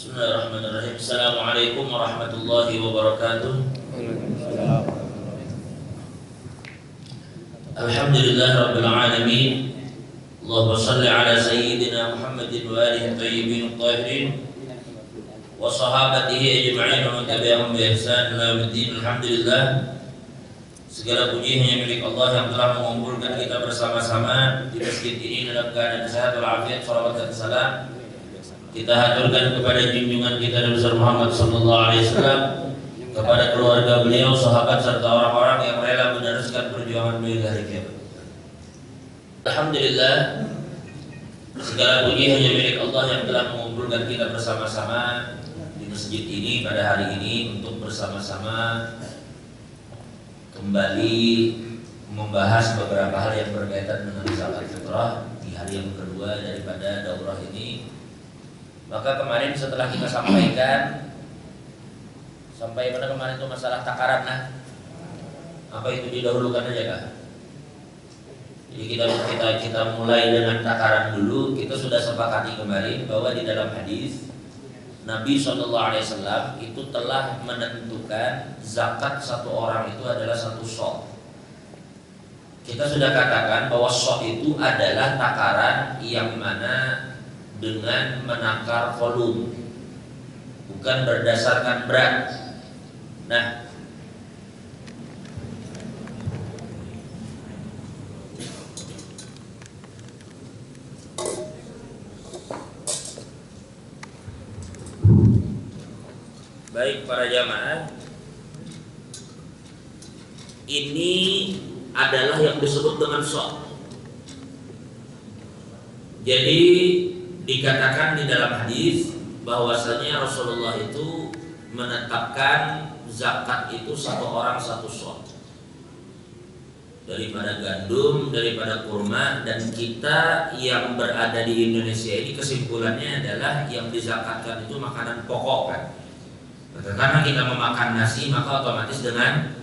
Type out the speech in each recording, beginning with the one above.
Bismillahirrahmanirrahim. Assalamualaikum warahmatullahi wabarakatuh. Alhamdulillah rabbil alamin. Allahumma shalli ala sayyidina Muhammadin wa alihi thayyibin tahirin wa sahabatihi ajma'in wa man tabi'ahum bi ihsan ila yaumiddin. Alhamdulillah, segala puji hanya milik Allah yang telah mengumpulkan kita bersama-sama di masjid ini dalam keadaan sehat walafiat. Shalawat dan salam kita haturkan kepada junjungan kita Nabi Muhammad sallallahu alaihi wasallam, kepada keluarga beliau, sahabat serta orang-orang yang rela meneruskan perjuangan beliau dari kiamat. Alhamdulillah, segala puji hanya milik Allah yang telah mengumpulkan kita bersama-sama di masjid ini pada hari ini untuk bersama-sama kembali membahas beberapa hal yang berkaitan dengan zakat fitrah di hari yang kedua daripada daurah ini. Maka kemarin setelah kita sampaikan sampai pada kemarin itu masalah takaran, apa itu didahulukan aja kak? Jadi kita mulai dengan takaran dulu. Kita sudah sepakati kemarin bahwa di dalam hadis Nabi SAW itu telah menentukan zakat satu orang itu adalah satu sok. Kita sudah katakan bahwa sok itu adalah takaran yang mana dengan menakar volume, bukan berdasarkan berat. Nah, baik para jamaah, ini adalah yang disebut dengan sok. Jadi dikatakan di dalam hadis bahwasanya Rasulullah itu menetapkan zakat itu satu orang satu sok daripada gandum, daripada kurma. Dan kita yang berada di Indonesia ini kesimpulannya adalah yang dizakatkan itu makanan pokok kan. Karena kita memakan nasi maka otomatis dengan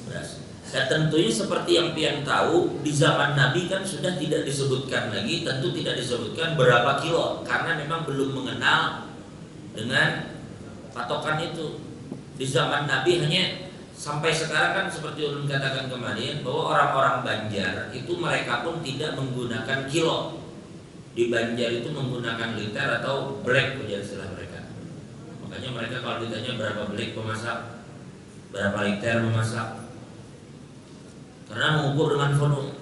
beras. Dan tentunya seperti yang pian tahu, di zaman Nabi kan sudah tidak disebutkan lagi, tentu tidak disebutkan berapa kilo, karena memang belum mengenal dengan patokan itu. Di zaman Nabi hanya sampai sekarang kan seperti ulun katakan kemarin bahwa orang-orang Banjar itu mereka pun tidak menggunakan kilo. Di Banjar itu menggunakan liter atau brek menjadi istilah mereka. Makanya mereka kalau ditanya berapa brek memasak, berapa liter memasak, karena mengukur dengan volume.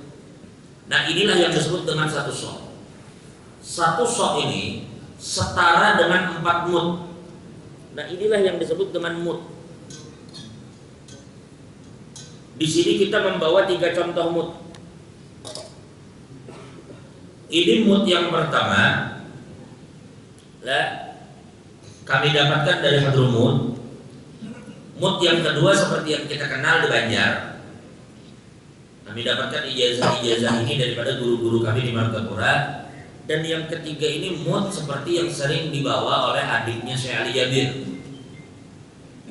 Nah, inilah yang disebut dengan satu sok. Satu sok ini setara dengan 4 mud. Nah, inilah yang disebut dengan mud. Di sini kita membawa 3 contoh mud. Ini mud yang pertama, kami dapatkan dari Hadrumut. Mud yang kedua seperti yang kita kenal di Banjar. Kami dapatkan ijazah ini daripada guru-guru kami di Martapura. Dan yang ketiga ini mud seperti yang sering dibawa oleh adiknya Syekh Ali Jabir.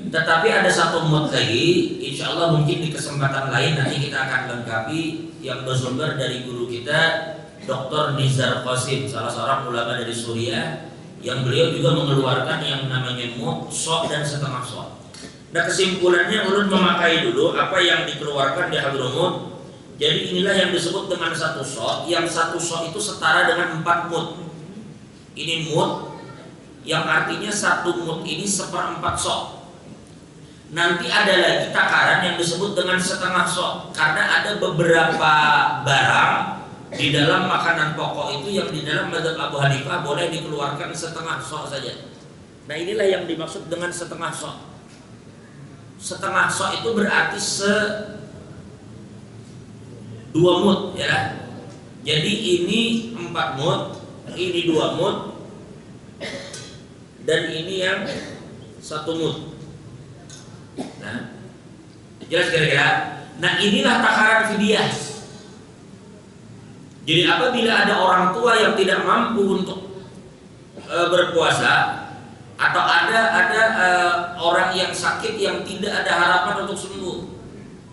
Tetapi ada satu mud lagi, insya Allah mungkin di kesempatan lain nanti kita akan lengkapi, yang bersumber dari guru kita Dr. Nizar Qasim, salah seorang ulama dari Suriah, yang beliau juga mengeluarkan yang namanya mud, sok dan setengah sok. Nah, kesimpulannya ulun memakai dulu apa yang dikeluarkan di Hadrumut. Jadi inilah yang disebut dengan satu sok. Yang satu sok itu setara dengan 4 mud. Ini mud, yang artinya satu mud ini 1/4 sok. Nanti ada lagi takaran yang disebut dengan setengah sok, karena ada beberapa barang di dalam makanan pokok itu yang di dalam mazhab Abu Hanifah boleh dikeluarkan setengah sok saja. Nah, inilah yang dimaksud dengan setengah sok. Setengah sok itu berarti 2 mud ya. Jadi ini 4 mud, ini 2 mud, dan ini yang 1 mud. Nah, jelas kira-kira. Nah, inilah takaran fidyah. Jadi apabila ada orang tua yang tidak mampu untuk berpuasa, atau ada orang yang sakit yang tidak ada harapan untuk sembuh,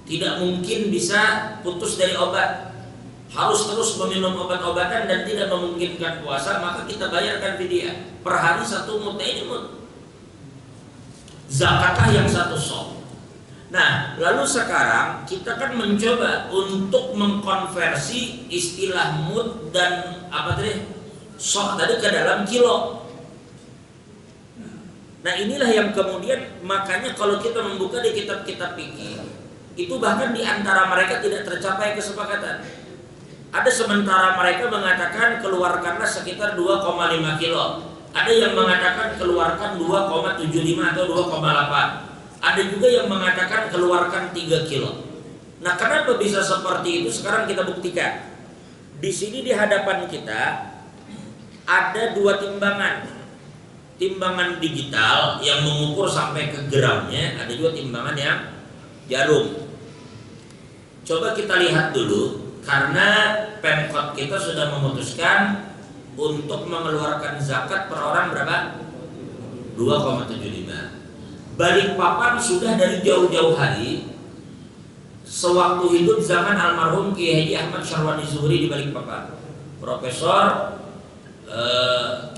tidak mungkin bisa putus dari obat, harus terus meminum obat-obatan dan tidak memungkinkan puasa, maka kita bayarkan fidyah per hari 1 mud. Ini mud. Zakatlah yang 1 sok. Nah, lalu sekarang kita kan mencoba untuk mengkonversi istilah mud dan apa tadi sok tadi ke dalam kilo. Nah, inilah yang kemudian makanya kalau kita membuka di kitab-kitab fikih itu bahkan di antara mereka tidak tercapai kesepakatan. Ada sementara mereka mengatakan keluarkanlah sekitar 2,5 kilo. Ada yang mengatakan keluarkan 2,75 atau 2,8. Ada juga yang mengatakan keluarkan 3 kilo. Nah, kenapa bisa seperti itu? Sekarang kita buktikan. Di sini di hadapan kita ada 2 timbangan. Timbangan digital yang mengukur sampai ke gramnya, ada juga timbangan yang jarum. Coba kita lihat dulu. Karena Pemkot kita sudah memutuskan untuk mengeluarkan zakat per orang berapa? 2,75. Balikpapan sudah dari jauh-jauh hari, sewaktu hidup zaman almarhum Kiai Haji Ahmad Syarwani Zuhri di Balikpapan, Profesor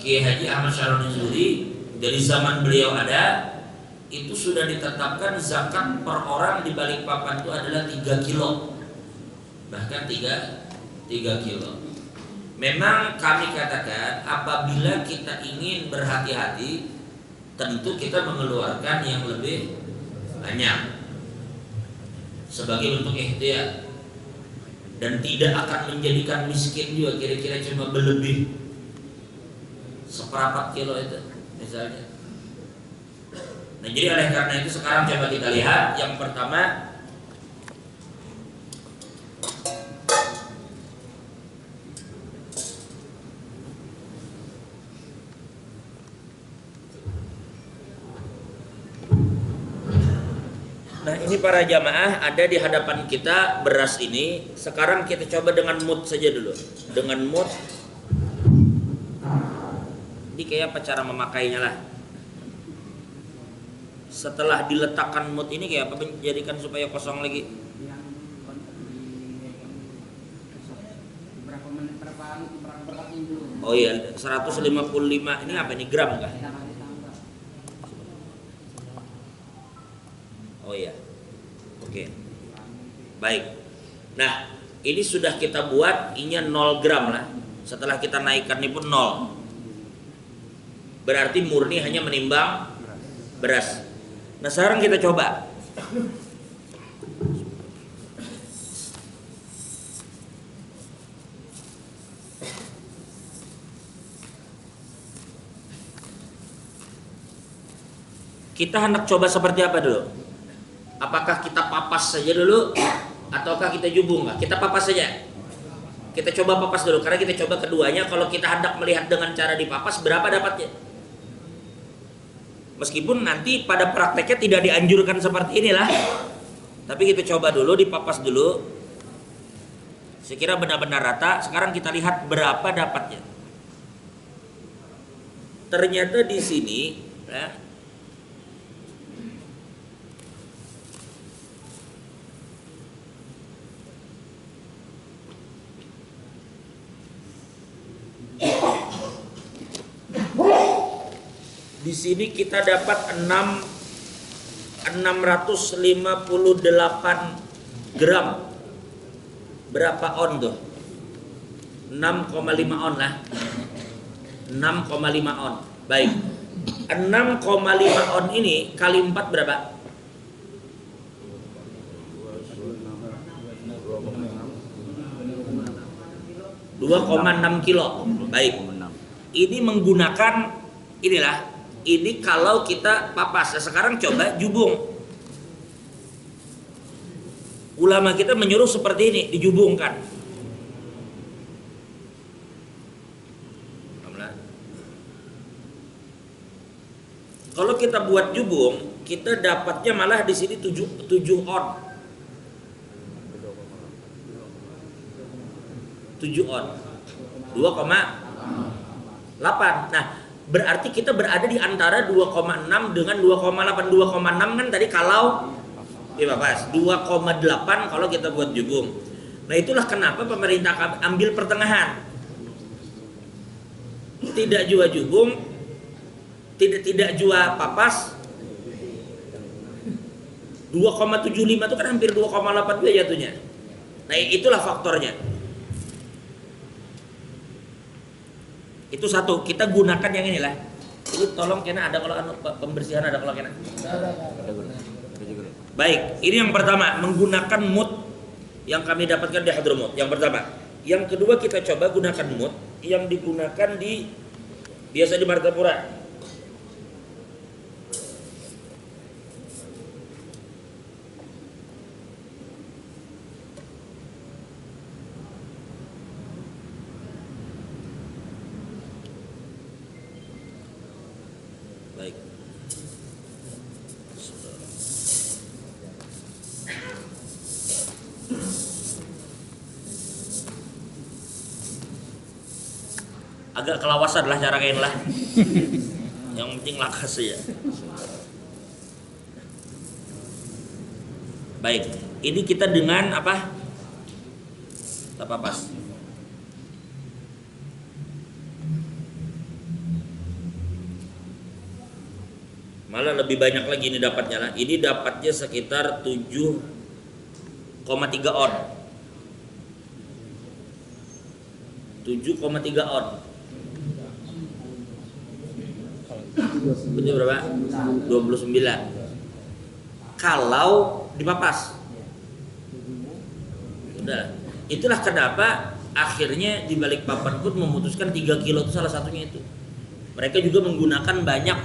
Kiai Haji Ahmad Syarwani Zuhri, dari zaman beliau ada, itu sudah ditetapkan zakat per orang di Balikpapan itu adalah 3 kilo. Bahkan 3 kilo. Memang kami katakan apabila kita ingin berhati-hati, tentu kita mengeluarkan yang lebih banyak sebagai bentuk ihtiyat dan tidak akan menjadikan miskin juga, kira-kira cuma berlebih 1/4 kilo itu misalnya. Nah, jadi oleh karena itu sekarang coba kita lihat yang pertama. Nah, ini para jamaah ada di hadapan kita beras ini. Sekarang kita coba dengan mud saja dulu. Dengan mud. Ini kayak apa cara memakainya lah. Setelah diletakkan mud ini kayak apa menjadikan supaya kosong lagi? Oh iya, 155 ini apa ini, gram kah? Oh iya. Oke. Baik. Nah, ini sudah kita buat, ini 0 gram lah. Setelah kita naikkan ini pun 0. Berarti murni hanya menimbang beras. Nah, sekarang kita coba. Kita hendak coba seperti apa dulu? Apakah kita papas saja dulu ataukah kita jubung? Kita papas saja. Kita coba papas dulu karena kita coba keduanya. Kalau kita hendak melihat dengan cara dipapas berapa dapatnya? Meskipun nanti pada prakteknya tidak dianjurkan seperti inilah. Tapi kita coba dulu dipapas dulu. Sekira benar-benar rata. Sekarang kita lihat berapa dapatnya. Ternyata di sini ya, di sini kita dapat 658 gram. Berapa on tuh? 6,5 on lah. 6,5 on. Baik. 6,5 on ini kali 4 berapa? 2,6 kilo. Baik. Ini menggunakan inilah. Ini kalau kita papas. Nah, sekarang coba jubung. Ulama kita menyuruh seperti ini, dijubungkan. Kalau kita buat jubung, kita dapatnya malah di sini 7 on. 7 on. 2,8. Nah, berarti kita berada di antara 2,6 dengan 2,8. 2,6 kan tadi kalau dipapas, 2,8 kalau kita buat jubung. Nah itulah kenapa pemerintah ambil pertengahan. Tidak jua jubung, tidak jua papas. 2,75 itu kan hampir 2,82 jatuhnya. Nah itulah faktornya. Itu satu, kita gunakan yang inilah. Ini tolong kena ada kalau pembersihan ada kalau kena. Baik, ini yang pertama, menggunakan mood yang kami dapatkan di Hadramut. Yang pertama. Yang kedua kita coba gunakan mood yang digunakan di biasa di Martapura. Baik. Agak kelawasan lah cara kain lah. Yang penting lakas ya. Baik, ini kita dengan apa? Tapapas. Malah lebih banyak lagi ini dapatnya lah. Ini dapatnya sekitar 7,3 on. 7,3 on. Betul berapa? 29. Kalau dipapas. Udah. Itulah kenapa akhirnya di Balikpapan pun memutuskan 3 kilo itu salah satunya itu. Mereka juga menggunakan banyak.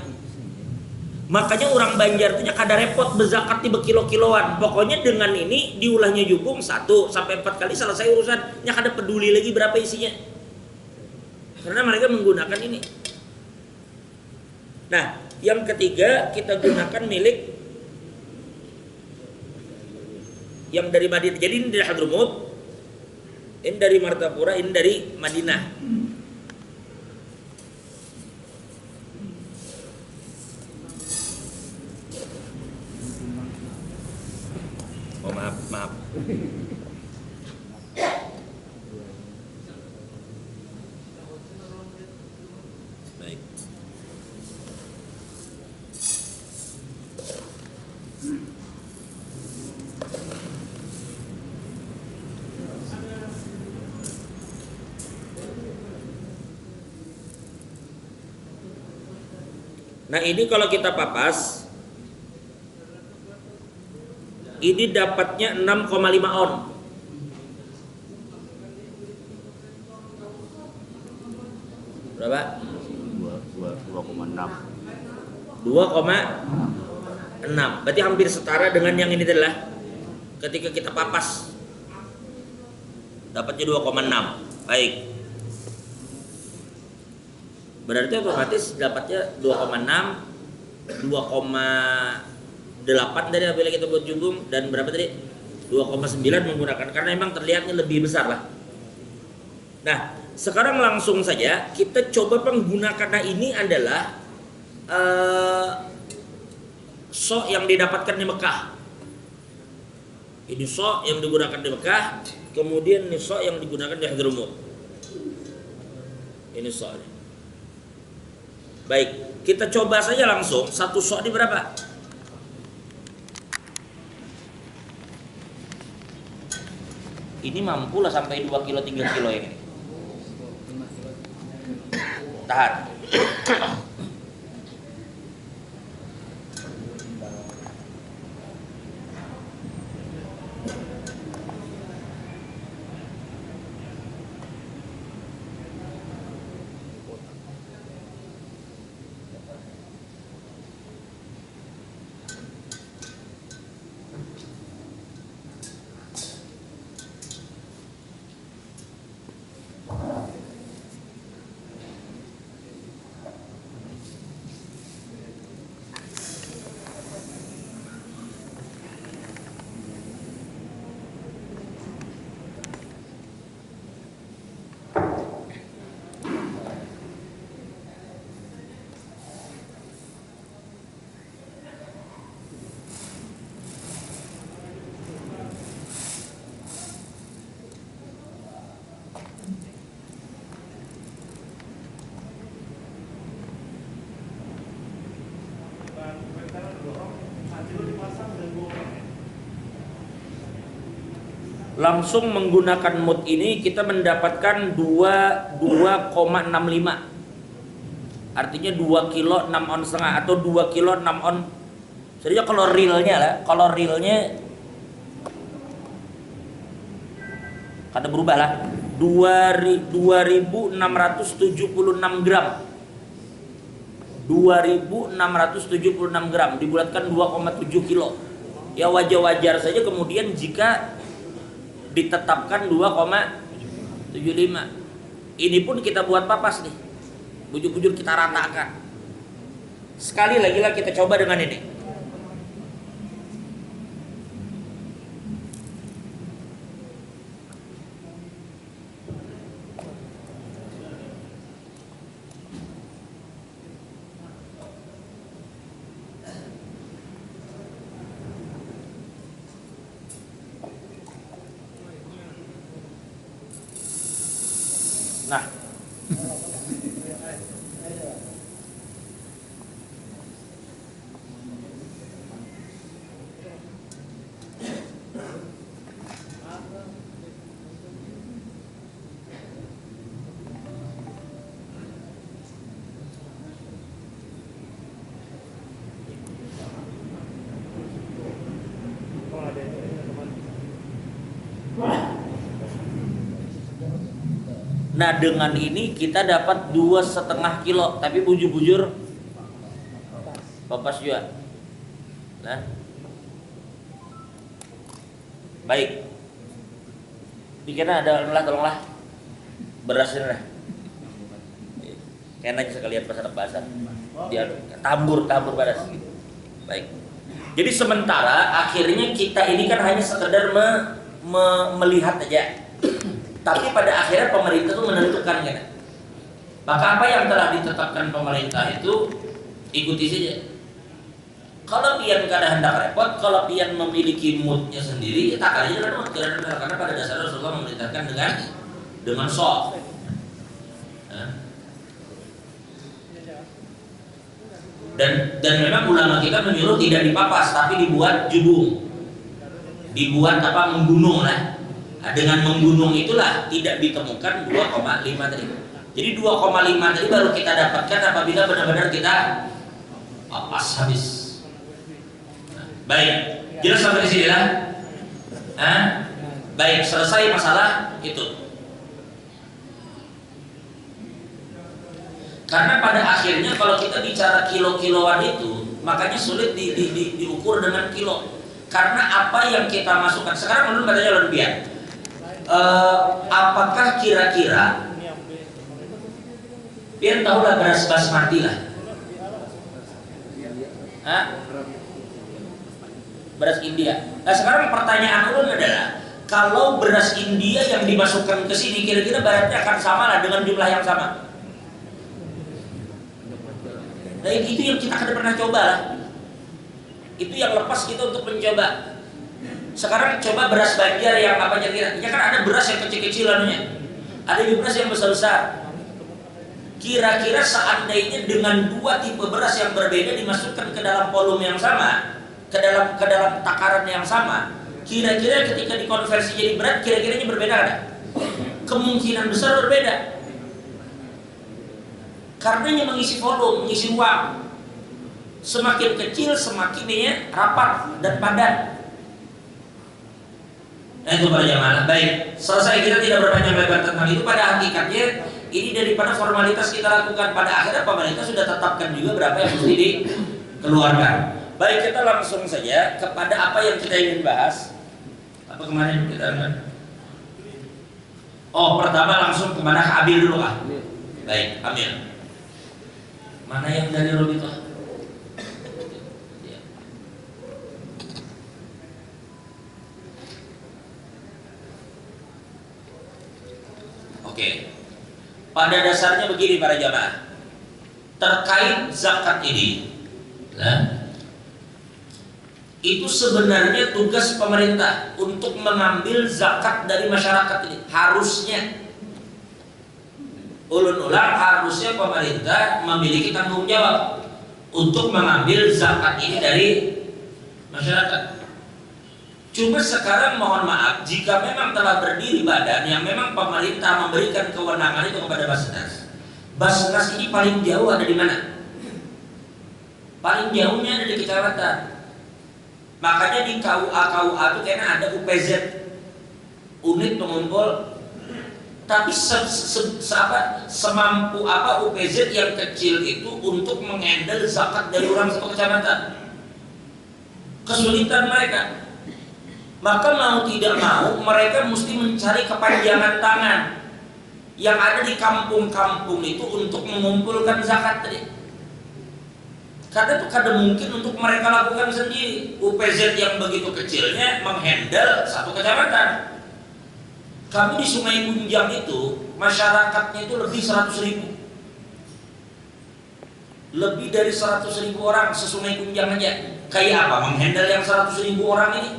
Makanya orang Banjar itu kada repot berzakat di berkilo-kiloan. Pokoknya dengan ini diulahnya jubung 1 sampai 4 kali selesai urusan. Nya kada peduli lagi berapa isinya. Karena mereka menggunakan ini. Nah, yang ketiga kita gunakan milik yang dari Madinah. Jadi ini dari Hadramut, ini dari Martapura, ini dari Madinah. Oh maaf. Baik. Nah ini kalau kita papas, ini dapatnya 6,5 on. Berapa? 2,6. 2,6. Berarti hampir setara dengan yang ini adalah ketika kita papas dapatnya 2,6. Baik. Berarti otomatis dapatnya 2,6, 2,8 dari apabila kita buat jumbo dan berapa tadi? 2,9 menggunakan karena memang terlihatnya lebih besar lah. Nah, sekarang langsung saja kita coba menggunakan. Nah, ini adalah sok yang didapatkan di Mekah. Ini sok yang digunakan di Mekah, kemudian ini sok yang digunakan di Hadramut. Ini sok. Baik, kita coba saja langsung. Satu sok ini berapa? Ini mampulah sampai 2 kilo 3 kilo ini. Tahan. Langsung menggunakan mood ini kita mendapatkan 2,65. Artinya 2 kilo 6 on setengah atau 2 kilo 6 on. Jadi kalau realnya kada berubah lah. 2676 gram. 2676 gram dibulatkan 2,7 kilo. Ya wajar-wajar saja kemudian jika ditetapkan 2,75. Ini pun kita buat papas nih. Bujur-bujur kita ratakan. Sekali lagi lah kita coba dengan ini. Nah, nah dengan ini kita dapat 2,5 kilo, tapi bujur-bujur papas juga. Nah, baik. Dikira ada tolonglah beras ini lah. Kena sekalian pas ada basah. Dia tambur beras gitu. Baik. Jadi sementara akhirnya kita ini kan hanya sekedar melihat aja. Tapi pada akhirnya pemerintah itu menentukan kan. Maka apa yang telah ditetapkan pemerintah itu ikuti saja. Kalau pian kada hendak repot, kalau pian memiliki moodnya sendiri, ya tak aja lah karena pada dasarnya Rasulullah memerintahkan dengan sok. Dan memang ulama kita menyuruh tidak dipapas tapi dibuat jubung, dibuat menggunung lah. Nah, dengan menggunung itulah tidak ditemukan 2,5 tadi. Jadi 2,5 tadi baru kita dapatkan apabila benar-benar kita papas habis. Nah, baik, jelas sampai di sini lah. Baik, selesai masalah itu. Karena pada akhirnya kalau kita bicara kilo-kiloan itu, makanya sulit diukur dengan kilo. Karena apa yang kita masukkan sekarang menurut katanya lebih apakah kira-kira pian tahulah beras basmati lah, beras India. Nah sekarang pertanyaan ulun adalah kalau beras India yang dimasukkan ke sini kira-kira beratnya akan sama lah dengan jumlah yang sama. Nah itu yang kita kada pernah coba lah. Itu yang lepas kita untuk mencoba. Sekarang coba beras Banjar yang apa kira-kira? Ya kan ada beras yang kecil-kecil anunya. Ada juga beras yang besar-besar. Kira-kira seandainya dengan dua tipe beras yang berbeda dimasukkan ke dalam volume yang sama, ke dalam takaran yang sama, kira-kira ketika dikonversi jadi berat kira-kiranya berbeda kan? Kemungkinan besar berbeda. Karena yang mengisi volume, mengisi ruang. Semakin kecil semakin rapat dan padat. Nah itu para jamaah. Baik, selesai kita tidak berpanjang lebar tentang itu. Pada hakikatnya ini daripada formalitas kita lakukan. Pada akhirnya pemerintah sudah tetapkan juga berapa yang mesti dikeluarkan. Baik, kita langsung saja kepada apa yang kita ingin bahas. Apa kemarin kita kan? Oh, pertama langsung kepada Abil dulu lah. Baik, Amil. Mana yang dari Robito? Oke. Pada dasarnya begini para jamaah. Terkait zakat ini, itu sebenarnya tugas pemerintah untuk mengambil zakat dari masyarakat ini. Harusnya ulun-ulang harusnya pemerintah memiliki tanggung jawab untuk mengambil zakat ini dari masyarakat. Cuma sekarang mohon maaf, jika memang telah berdiri badan yang memang pemerintah memberikan kewenangan itu kepada Basnas. Basnas ini paling jauh ada di mana? Paling jauhnya ada di kecamatan. Makanya di KUA itu kayaknya ada UPZ, unit pengumpul. Tapi semampu apa UPZ yang kecil itu untuk menghandle zakat dari orang satu kecamatan? Kesulitan mereka. Maka mau tidak mau mereka mesti mencari kepanjangan tangan yang ada di kampung-kampung itu untuk mengumpulkan zakat tadi. Karena itu kadang mungkin untuk mereka lakukan sendiri. UPZ yang begitu kecilnya menghandle satu kecamatan. Kami di Sungai Kunjang itu masyarakatnya itu lebih 100.000. Lebih dari 100.000 orang sesungai Kunjang aja. Kayak apa menghandle yang 100.000 orang ini?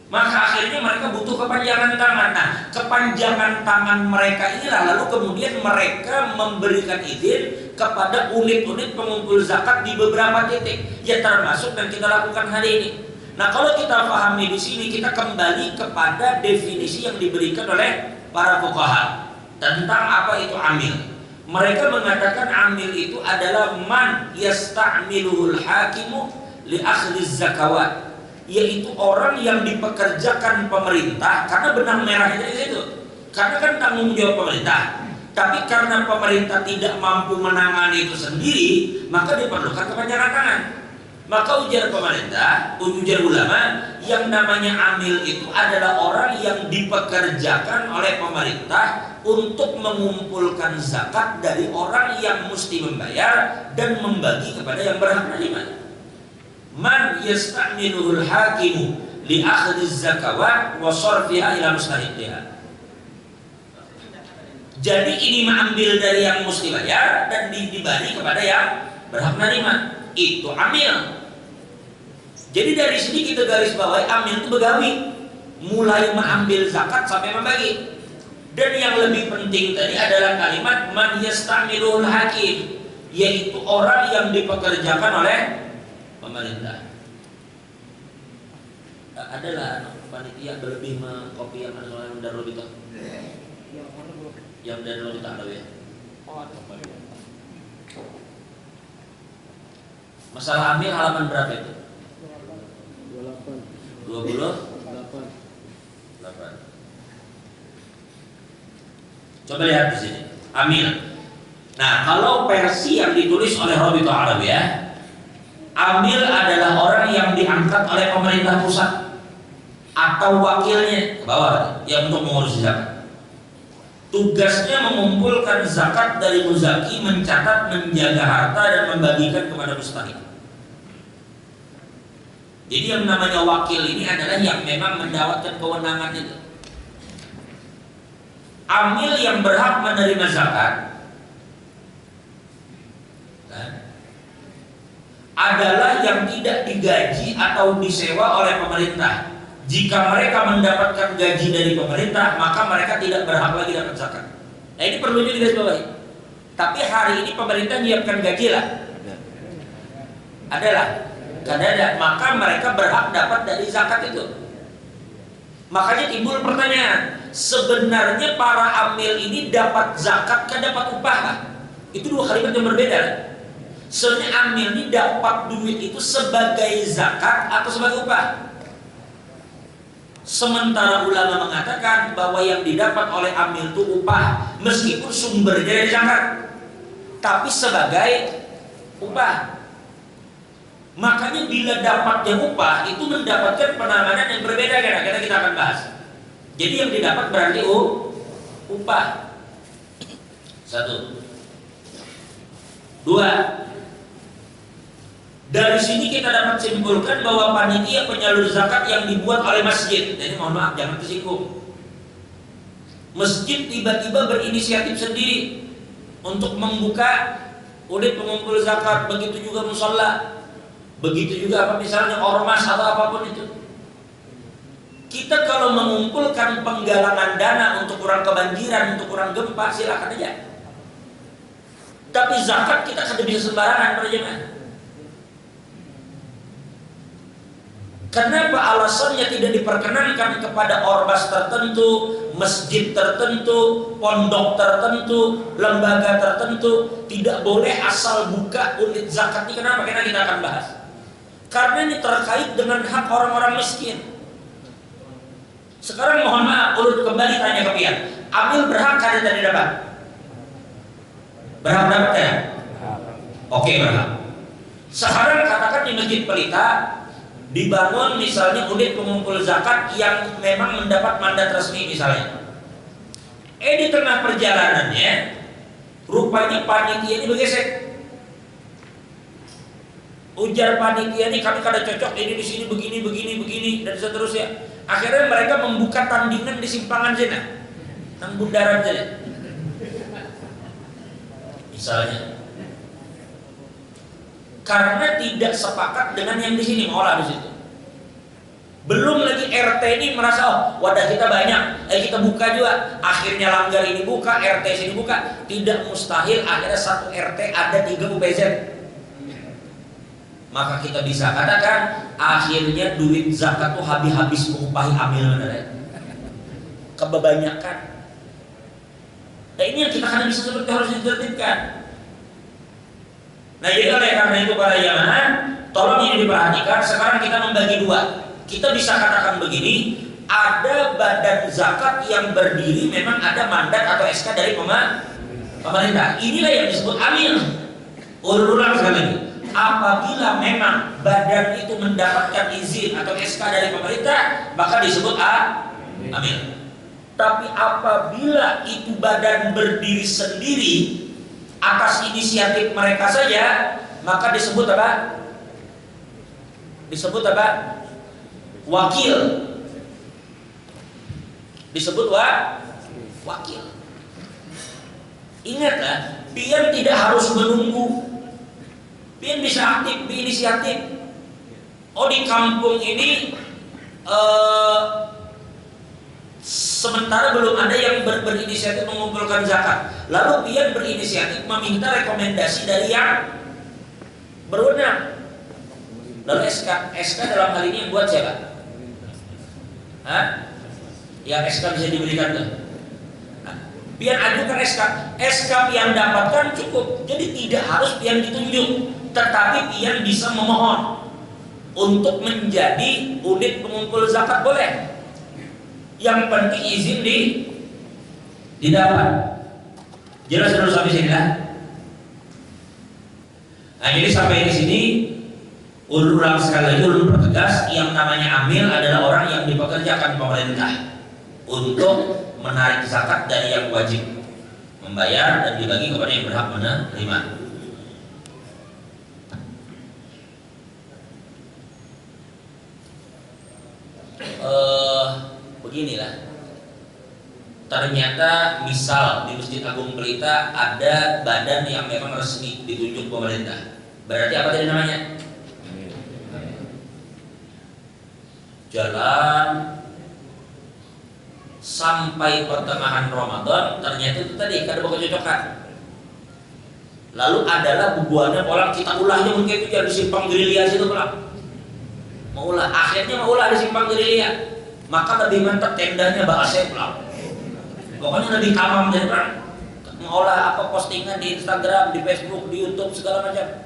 Maka akhirnya mereka butuh kepanjangan tangan. Nah, kepanjangan tangan mereka inilah lalu kemudian mereka memberikan izin kepada unit-unit pengumpul zakat di beberapa titik, ya termasuk dan kita lakukan hari ini. Nah, kalau kita pahami di sini, kita kembali kepada definisi yang diberikan oleh para fuqaha tentang apa itu amil. Mereka mengatakan amil itu adalah man yasta'miluhul hakimu li akhliz zakawat, yaitu orang yang dipekerjakan pemerintah karena benang merahnya di situ. Karena kan tanggung jawab pemerintah. Tapi karena pemerintah tidak mampu menangani itu sendiri, maka diperlukan kepanjangan tangan. Maka ujar pemerintah, ujar ulama, yang namanya amil itu adalah orang yang dipekerjakan oleh pemerintah untuk mengumpulkan zakat dari orang yang mesti membayar dan membagi kepada yang berhak menerima. Man yasta'miluhul hakimu li akhdhiz zakawat wa sarfiha ila mustahiqiha. Jadi ini mengambil dari yang mesti bayar dan dibagi kepada yang berhak menerima. Itu amil. Jadi dari sini kita garis bawahi amil itu begawi, mulai mengambil zakat sampai membagi. Dan yang lebih penting tadi adalah kalimat man yasta'miluhul hakim, yaitu orang yang dipekerjakan oleh pemerintah. Adalah panitia berlebih mengkopi yang ada dari lebih toh. Yang dari lebih tak ada ya. Masalah amil halaman berapa itu? 28. Coba lihat di sini. Amil. Nah, kalau versi yang ditulis oleh Rabithah Alawiyah, amil adalah orang yang diangkat oleh pemerintah pusat atau wakilnya ke bawah yang untuk mengurus zakat. Tugasnya mengumpulkan zakat dari muzaki, mencatat, menjaga harta dan membagikan kepada mustahik. Jadi yang namanya wakil ini adalah yang memang mendapatkan kewenangan itu. Amil yang berhak menerima zakat adalah yang tidak digaji atau disewa oleh pemerintah. Jika mereka mendapatkan gaji dari pemerintah, maka mereka tidak berhak lagi dapat zakat. Nah, ini perlu digarisbawahi. Tapi hari ini pemerintah menyiapkan gaji lah. Adalah kadang-kadang maka mereka berhak dapat dari zakat itu. Makanya timbul pertanyaan, sebenarnya para amil ini dapat zakat kan dapat upah kan? Itu dua kalimat yang berbeda. Sebenarnya amil ini dapat duit itu sebagai zakat atau sebagai upah. Sementara ulama mengatakan bahwa yang didapat oleh amil itu upah, meskipun sumbernya dari zakat, tapi sebagai upah. Makanya bila dapatnya upah itu mendapatkan penanganan yang berbeda, karena kita akan bahas. Jadi yang didapat berarti upah. 1, 2. Dari sini kita dapat simpulkan bahwa panitia penyalur zakat yang dibuat oleh masjid, jadi mohon maaf jangan tersinggung. Masjid tiba-tiba berinisiatif sendiri untuk membuka unit pengumpul zakat, begitu juga mushola, begitu juga apa misalnya ormas atau apapun itu. Kita kalau mengumpulkan penggalangan dana untuk orang kebanjiran, untuk orang gempa, silakan aja. Tapi zakat kita sudah bisa sembarangan para jemaah. Kenapa alasannya tidak diperkenankan kepada ormas tertentu, masjid tertentu, pondok tertentu, lembaga tertentu? Tidak boleh asal buka unit zakat ini. Kenapa? Karena kita akan bahas. Karena ini terkait dengan hak orang-orang miskin. Sekarang mohon maaf, urut kembali tanya ke Pian. Amil berhak kada tadi dapat? Berhak dapat ya? Oke, berhak. Sekarang katakan di Masjid Pelita dibangun misalnya unit pengumpul zakat yang memang mendapat mandat resmi misalnya. Di tengah perjalanannya rupanya panitia ini bergesek. Ujar panitia ini kami kada cocok ini di sini begini dan seterusnya. Akhirnya mereka membuka tandingan di simpangan sana, nang bundaran saja. Misalnya. Karena tidak sepakat dengan yang di sini, maulah di situ. Belum lagi RT ini merasa wadah kita banyak, kita buka juga. Akhirnya langgar ini buka, RT sini buka. Tidak mustahil akhirnya satu RT ada 3 UPZ. Maka kita bisa katakan akhirnya duit zakat tuh habis mengupahi amil kebanyakan. Nah ini yang kita kadang bisa seperti harus ditertibkan. Nah jadi oleh karena itu para jamaah, tolong ini diperhatikan. Sekarang kita membagi dua. Kita bisa katakan begini, ada badan zakat yang berdiri memang ada mandat atau SK dari pemerintah. Inilah yang disebut amil. Ulang sekali lagi. Apabila memang badan itu mendapatkan izin atau SK dari pemerintah, maka disebut amil. Tapi apabila itu badan berdiri sendiri atas inisiatif mereka saja, maka disebut apa? Disebut apa? Wakil. Disebut wakil. Ingatlah, pian tidak harus menunggu. Pian bisa aktif, berinisiatif. Oh di kampung ini sementara belum ada yang berinisiatif mengumpulkan zakat. Lalu pian berinisiatif meminta rekomendasi dari yang berwenang. Lalu SK dalam hal ini yang buat siapa? Yang SK bisa diberikan tuh. Pian ajukan SK pian dapatkan cukup. Jadi tidak harus pian ditunjuk, tetapi pian bisa memohon untuk menjadi unit pengumpul zakat boleh. Yang penting izin didapat. Jelas terus sampai sini lah. Nah jadi sampai di sini ulang sekali lagi ulun pertegas, yang namanya amil adalah orang yang dipekerjakan pemerintah untuk menarik zakat dari yang wajib membayar dan dibagi kepada yang berhak menerima. Beginilah. Ternyata misal di Masjid Agung Pelita ada badan yang memang resmi ditunjuk pemerintah. Berarti apa tadi namanya? Jalan sampai pertengahan Ramadan, ternyata itu tadi kada kecocokan. Lalu adalah bubuannya pulang kita ulahnya mungkin itu jadi simpang gerilya situ pulang. Maulah akhirnya maulah di simpang gerilya. Maka lebih mantap tendanya bahasa pulang. Pokoknya lebih tamam jadi perang. Mengolah apa postingan di Instagram, di Facebook, di YouTube segala macam.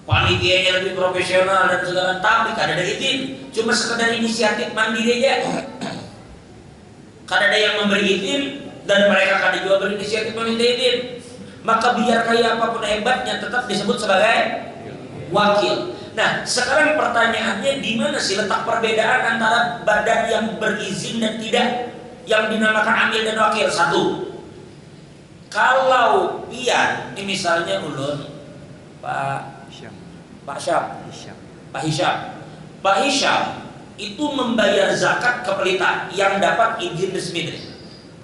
Panitianya lebih profesional dan segala, tapi kada ada izin, cuma sekedar inisiatif mandiri aja. Kada ada yang memberi izin dan mereka kada juga berinisiatif meminta izin. Maka biar kayak apapun hebatnya tetap disebut sebagai wakil. Nah, sekarang pertanyaannya di mana sih letak perbedaan antara badan yang berizin dan tidak, yang dinamakan amil dan wakil? Satu, kalau pian, ini misalnya ulun Pak Hisham itu membayar zakat ke Pelita yang dapat izin resmi.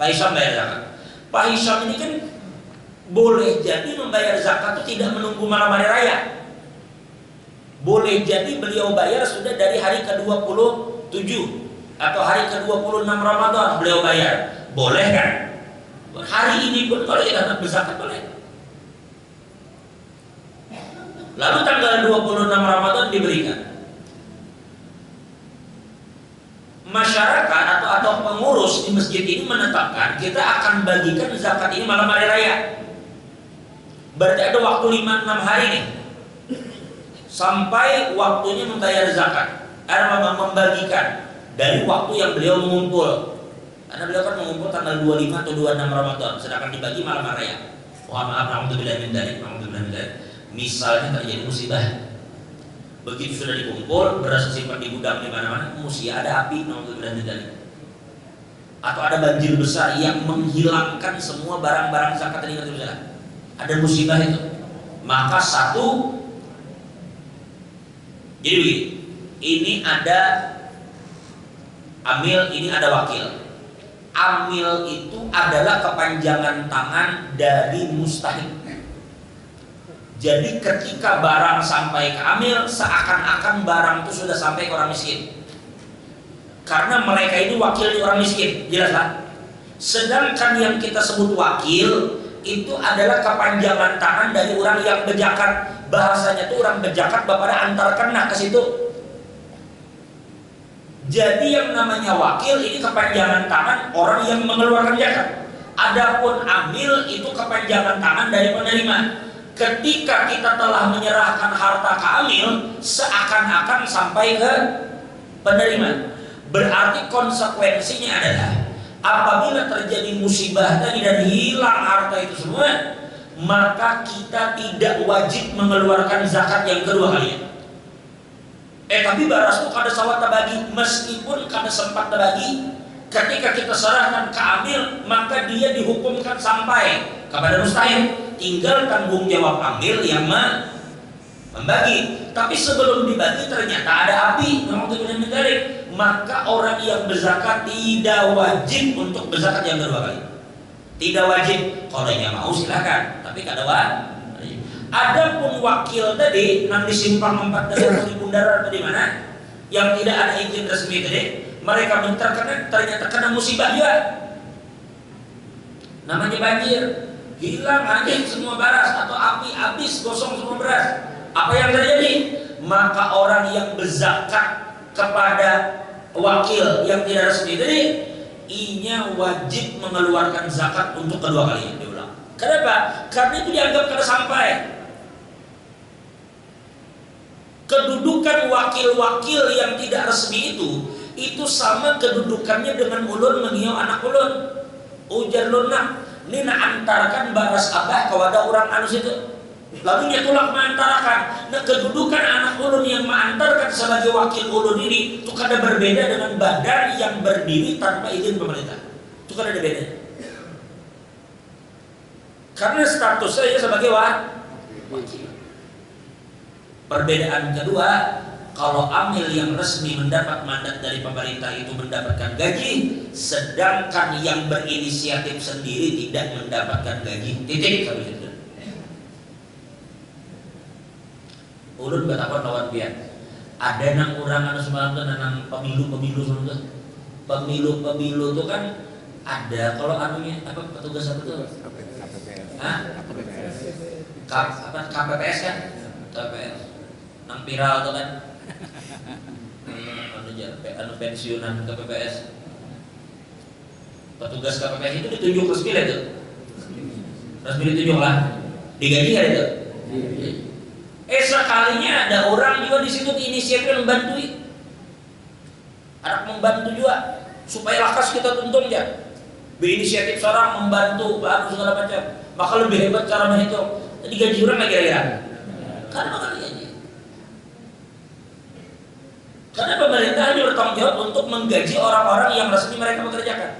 Pak Hisham bayar zakat. Pak Hisham ini kan boleh jadi membayar zakat itu tidak menunggu malam hari raya. Boleh jadi beliau bayar sudah dari hari ke-27 atau hari ke-26 Ramadan beliau bayar. Boleh kan? Hari ini pun kalau tidak nak berzakat boleh. Lalu tanggal 26 Ramadan diberikan. komisi masjid ini menetapkan kita akan bagikan zakat ini malam hari raya. Berarti ada waktu 5-6 hari nih sampai waktunya membayar zakat, membagikan dari waktu yang beliau mengumpul. Karena beliau kan mengumpul tanggal 25 atau 26 Ramadan, sedangkan dibagi malam hari raya. Mohon maaf, alhamdulillah min dzalik. Misalnya terjadi musibah, begitu sudah dikumpul, beras simpan di gudang di mana-mana, musibah ada api, alhamdulillah min dzalik. Atau ada banjir besar yang menghilangkan semua barang-barang zakat tadi, ada musibah itu, maka satu. Jadi begini, ini ada amil, ini ada wakil. Amil itu adalah kepanjangan tangan dari mustahik. Jadi ketika barang sampai ke amil, seakan-akan barang itu sudah sampai ke orang miskin, karena mereka itu wakil orang miskin, jelas kan? Sedangkan yang kita sebut wakil itu adalah kepanjangan tangan dari orang yang berzakat. Bahasanya itu orang berzakat bapak antarkan ke situ. Jadi yang namanya wakil ini kepanjangan tangan orang yang mengeluarkan zakat. Adapun amil itu kepanjangan tangan dari penerima. Ketika kita telah menyerahkan harta ke amil, seakan-akan sampai ke penerima. Berarti konsekuensinya adalah apabila terjadi musibah tadi dan hilang harta itu semua, maka kita tidak wajib mengeluarkan zakat yang kedua kalinya. Tapi baras itu kada sawat terbagi, meskipun kada sempat terbagi, ketika kita serahkan ke amil, maka dia dihukumkan sampai kepada mustahil. Tinggal tanggung jawab amil yang membagi. Tapi sebelum dibagi ternyata ada api, maka orang yang berzakat tidak wajib untuk berzakat yang kedua kali. Tidak wajib. Kalau yang mau silakan, tapi kada wajib. Adapun wakil tadi nang di simpang 4 atau di bundaran atau di mana yang tidak ada izin resmi tadi, mereka ternyata kena musibah juga. Namanya banjir, hilang aja semua beras atau api habis gosong semua beras. Apa yang terjadi? Maka orang yang berzakat kepada wakil yang tidak resmi tadi, inya wajib mengeluarkan zakat untuk kedua kalinya. Diulang. Kenapa? Karena itu dianggap kada sampai. Kedudukan wakil-wakil yang tidak resmi itu sama kedudukannya dengan ulun mengiau anak ulun. Ujar lunak, ini nak antarkan baras abah kepada orang anus itu. Lalu dia tolak mengantarakan. Nah, kedudukan anak ulun yang mengantarkan sebagai wakil ulun ini itu kada berbeda dengan badan yang berdiri tanpa izin pemerintah. Itu kada ada beda. Karena status saya sebagai wakil. Perbedaan kedua, kalau amil yang resmi mendapat mandat dari pemerintah itu mendapatkan gaji, sedangkan yang berinisiatif sendiri tidak mendapatkan gaji. Titik sampai situ. Ulun bertakon lawan pihak. Ada nang orang anu semalam tuh nang pemilu semalam tuh. Pemilu itu kan ada kalau anunya apa petugas apa tuh? KPPS kan? KPPS. Nang viral tuh kan. Anu pensiunan KPPS. Petugas KPPS itu ditunjuk resmi lah itu. Resmi ditunjuk lah. Digaji kan itu? Sekalinya ada orang juga di situ diinisiatif membantu. Ada membantu juga supaya lakas kita tuntun ya. Berinisiatif seorang membantu bagus segala macam. Maka lebih hebat cara menghitung. Jadi gaji orang nggak kira-kira? Karena makan gaji. Karena pemerintah hanya bertanggung jawab untuk menggaji orang-orang yang resmi mereka bekerjakan.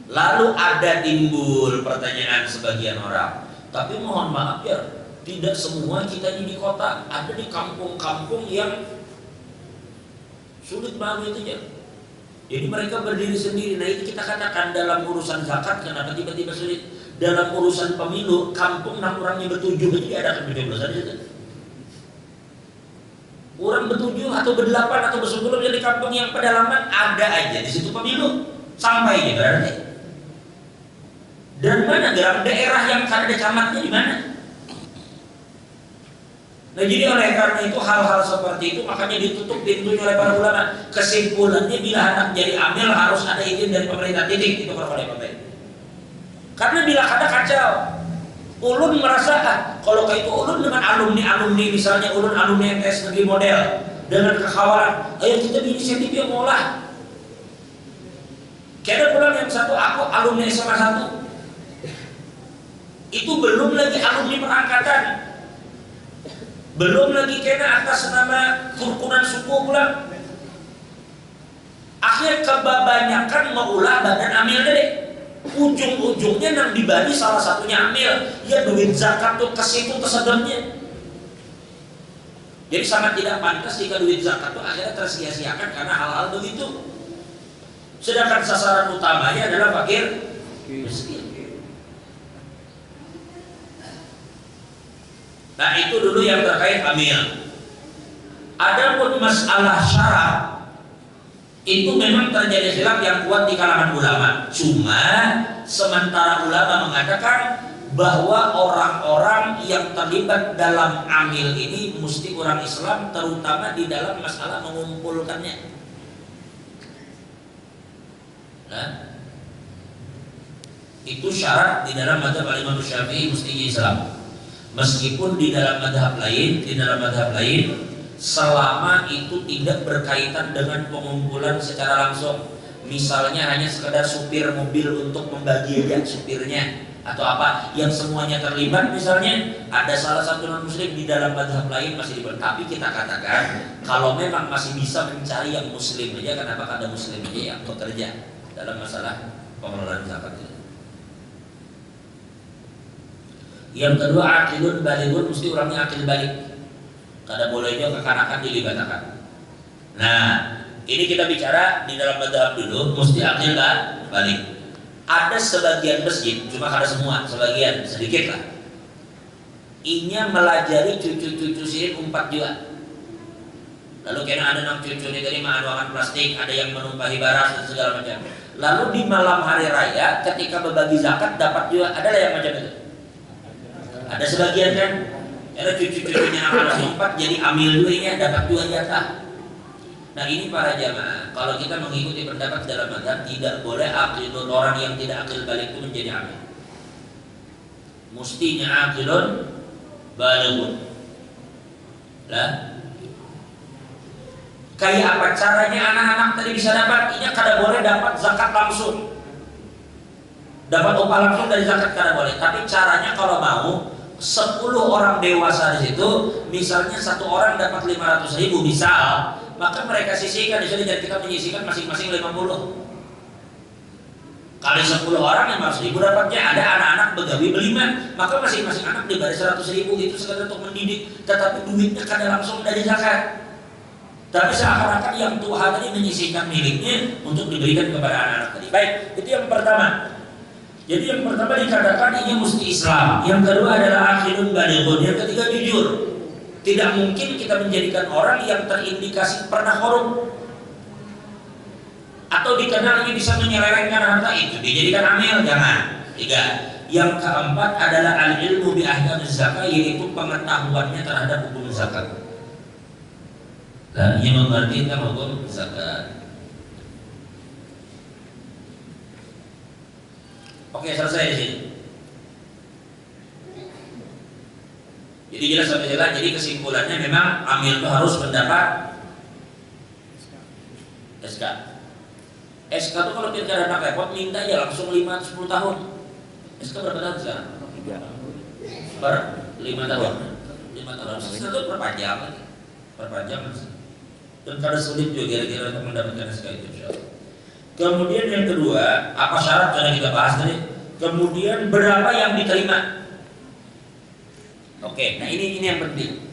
Lalu ada timbul pertanyaan sebagian orang. Tapi mohon maaf ya, tidak semua kita ini di kota, ada di kampung-kampung yang sulit banget itu ya. Jadi mereka berdiri sendiri. Nah itu kita katakan dalam urusan zakat kenapa tiba-tiba sulit. Dalam urusan pemilu, kampung nang orangnya bertujuh jadi ada kan 17 aja. Orang bertujuh atau berdelapan atau bersepuluh di kampung yang pedalaman ada aja di situ pemilu sampai ya berarti. Dan mana daerah yang ada camatnya di mana? Nah jadi oleh karena itu hal-hal seperti itu makanya ditutup pintunya oleh para ulama. Kesimpulannya bila anak jadi amil harus ada izin dari pemerintah, titik, itu kalau oleh pemerintah. Karena bila ada kacau, ulun merasa kalau kayak itu ulun dengan alumni misalnya ulun alumni MTS negeri model dengan kekhawaran, ayo kita inisiatif yang ngolah. Kira pulang yang satu aku alumni SMA 1 itu belum lagi alumni perangkatan, belum lagi kena atas nama kerukunan suku pula. Akhirnya kebanyakan mengulah badan amil deh. Ujung-ujungnya yang dibagi salah satunya amil, ya duit zakat tuh ke situ kesedotnya. Jadi sangat tidak pantas jika duit zakat tuh akhirnya tersia-siakan karena hal-hal begitu. Sedangkan sasaran utamanya adalah fakir miskin. Nah itu dulu yang terkait amil. Adapun masalah syarat itu memang terjadi khilaf yang kuat di kalangan ulama. Cuma sementara ulama mengatakan bahwa orang-orang yang terlibat dalam amil ini mesti orang Islam, terutama di dalam masalah mengumpulkannya. Nah, itu syarat di dalam mazhab Imam Syafi'i mesti Islam. Meskipun di dalam madhab lain, selama itu tidak berkaitan dengan pengumpulan secara langsung, misalnya hanya sekedar supir mobil untuk membagi aja supirnya atau apa, yang semuanya terlibat, misalnya ada salah satu non muslim di dalam madhab lain masih diboleh. Tapi kita katakan kalau memang masih bisa mencari yang muslim aja, kenapa ada muslim aja yang bekerja dalam masalah pengelolaan zakat itu. Yang kedua, akilun balighun, mesti orangnya akil balik. Kada bolehnya kekanakan dilibatkan. Nah, ini kita bicara di dalam madhab dulu, mesti akil balik. Ada sebagian masjid, cuma kada semua, sebagian, sedikit lah. Inya melajari cucu-cucu sini 4 juga. Lalu kena ada 6 cucu ini tadi makan plastik, ada yang menumpahi baras dan segala macam. Lalu di malam hari raya, ketika berbagi zakat dapat juga, ada lah yang macam itu. Ada sebagian kan, karena cucu-cucunya anak 4 jadi amil duanya dapat 2 jatah. Nah ini para jamaah, kalau kita mengikuti pendapat dalam mazhab tidak boleh akilun, orang yang tidak akil balik itu menjadi amil. Mustinya akilun balighun. Lah, kayak apa caranya anak-anak tadi bisa dapat? Ini kada boleh dapat zakat langsung. Dapat upah langsung dari zakat kada boleh, tapi caranya kalau mau 10 orang dewasa di situ, misalnya satu orang dapat 500.000 misal, maka mereka sisihkan di sini dan kita menyisihkan masing-masing 50. Kali 10 orang 500.000 dapatnya, ada anak-anak begawi berlima, maka masing-masing anak diberi 100.000, itu sekadar untuk mendidik, tetapi duitnya kada langsung dari zakat. Tapi seakan-akan yang Tuhan tadi menyisihkan miliknya untuk diberikan kepada anak-anak tadi. Baik, itu yang pertama. Jadi yang pertama dikatakan ini mesti Islam. Yang kedua adalah akhirun balighun. Yang ketiga jujur. Tidak mungkin kita menjadikan orang yang terindikasi pernah korup atau dikenal ini bisa menyelewengkan harta itu dijadikan amil, jangan. 3. Yang keempat adalah al-ilmu bi ahkamiz zakat, yaitu pengetahuannya terhadap hukum zakat. Dan ia mengerti tentang hukum zakat. Oke, selesai di sini. Jadi jelas sampai jelas. Jadi kesimpulannya memang amil itu harus mendapat SK. SK itu kalau pilkada anak repot minta aja langsung 5-10 tahun. SK berapa tahun sekarang? 5 tahun. 5 tahun. SK itu perpanjang. Dan kada sulit juga kira-kira untuk mendapatkan SK itu, insyaallah. Kemudian yang kedua, apa syarat yang kita bahas tadi? Kemudian berapa yang diterima? Oke, nah ini yang penting.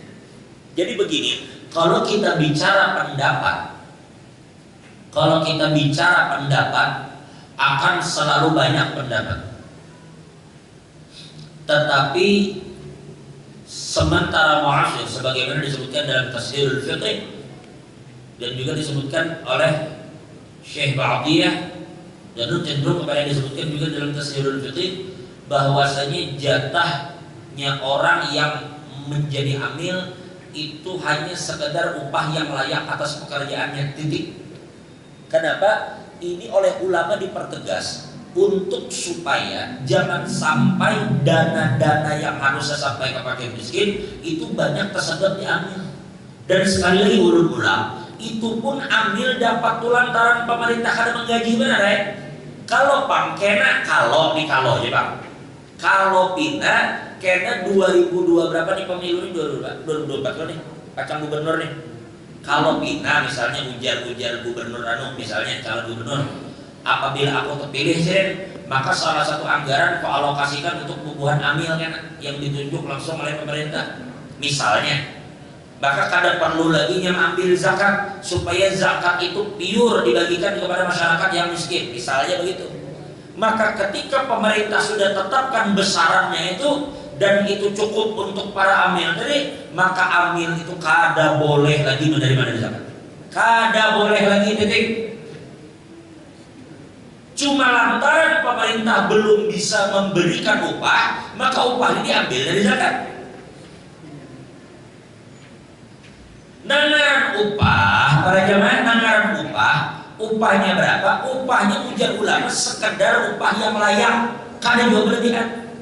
Jadi begini, kalau kita bicara pendapat, akan selalu banyak pendapat. Tetapi sementara mu'asyir sebagaimana disebutkan dalam Tafsirul Fiqh dan juga disebutkan oleh Syekh Ba'diyah dan cenderung kepada yang disebutkan juga dalam Tafsirul Fiqh, bahwasanya jatahnya orang yang menjadi amil itu hanya sekedar upah yang layak atas pekerjaannya, titik. Kenapa? Ini oleh ulama dipertegas untuk supaya jangan sampai dana-dana yang harusnya sampai ke fakir miskin itu banyak tersedot diambil. Dan sekali lagi ulang, itu pun ambil dapat lantaran pemerintah kada menggaji, benar ya? Kalau pangkena kalau aja bang, kalau pina kena 2002 berapa nih pemilu ini 2024 kan nih kacang gubernur nih. Kalau pina misalnya ujar gubernur misalnya calon gubernur, apabila aku terpilih Sen, maka salah satu anggaran kau alokasikan untuk pembuahan amil kan yang ditunjuk langsung oleh pemerintah misalnya. Maka kada perlu lagi yang ambil zakat supaya zakat itu pure dibagikan kepada masyarakat yang miskin misalnya begitu. Maka ketika pemerintah sudah tetapkan besarannya itu dan itu cukup untuk para amil tadi, maka amil itu kada boleh lagi menerima zakat. Kada boleh lagi, titik. Cuma lantaran pemerintah belum bisa memberikan upah, maka upah ini diambil dari zakat. Nanggaran upah, para jemaah, nanggaran upah, upahnya berapa? Upahnya ujar ulama sekedar upah yang layak, kada juga berlebihan.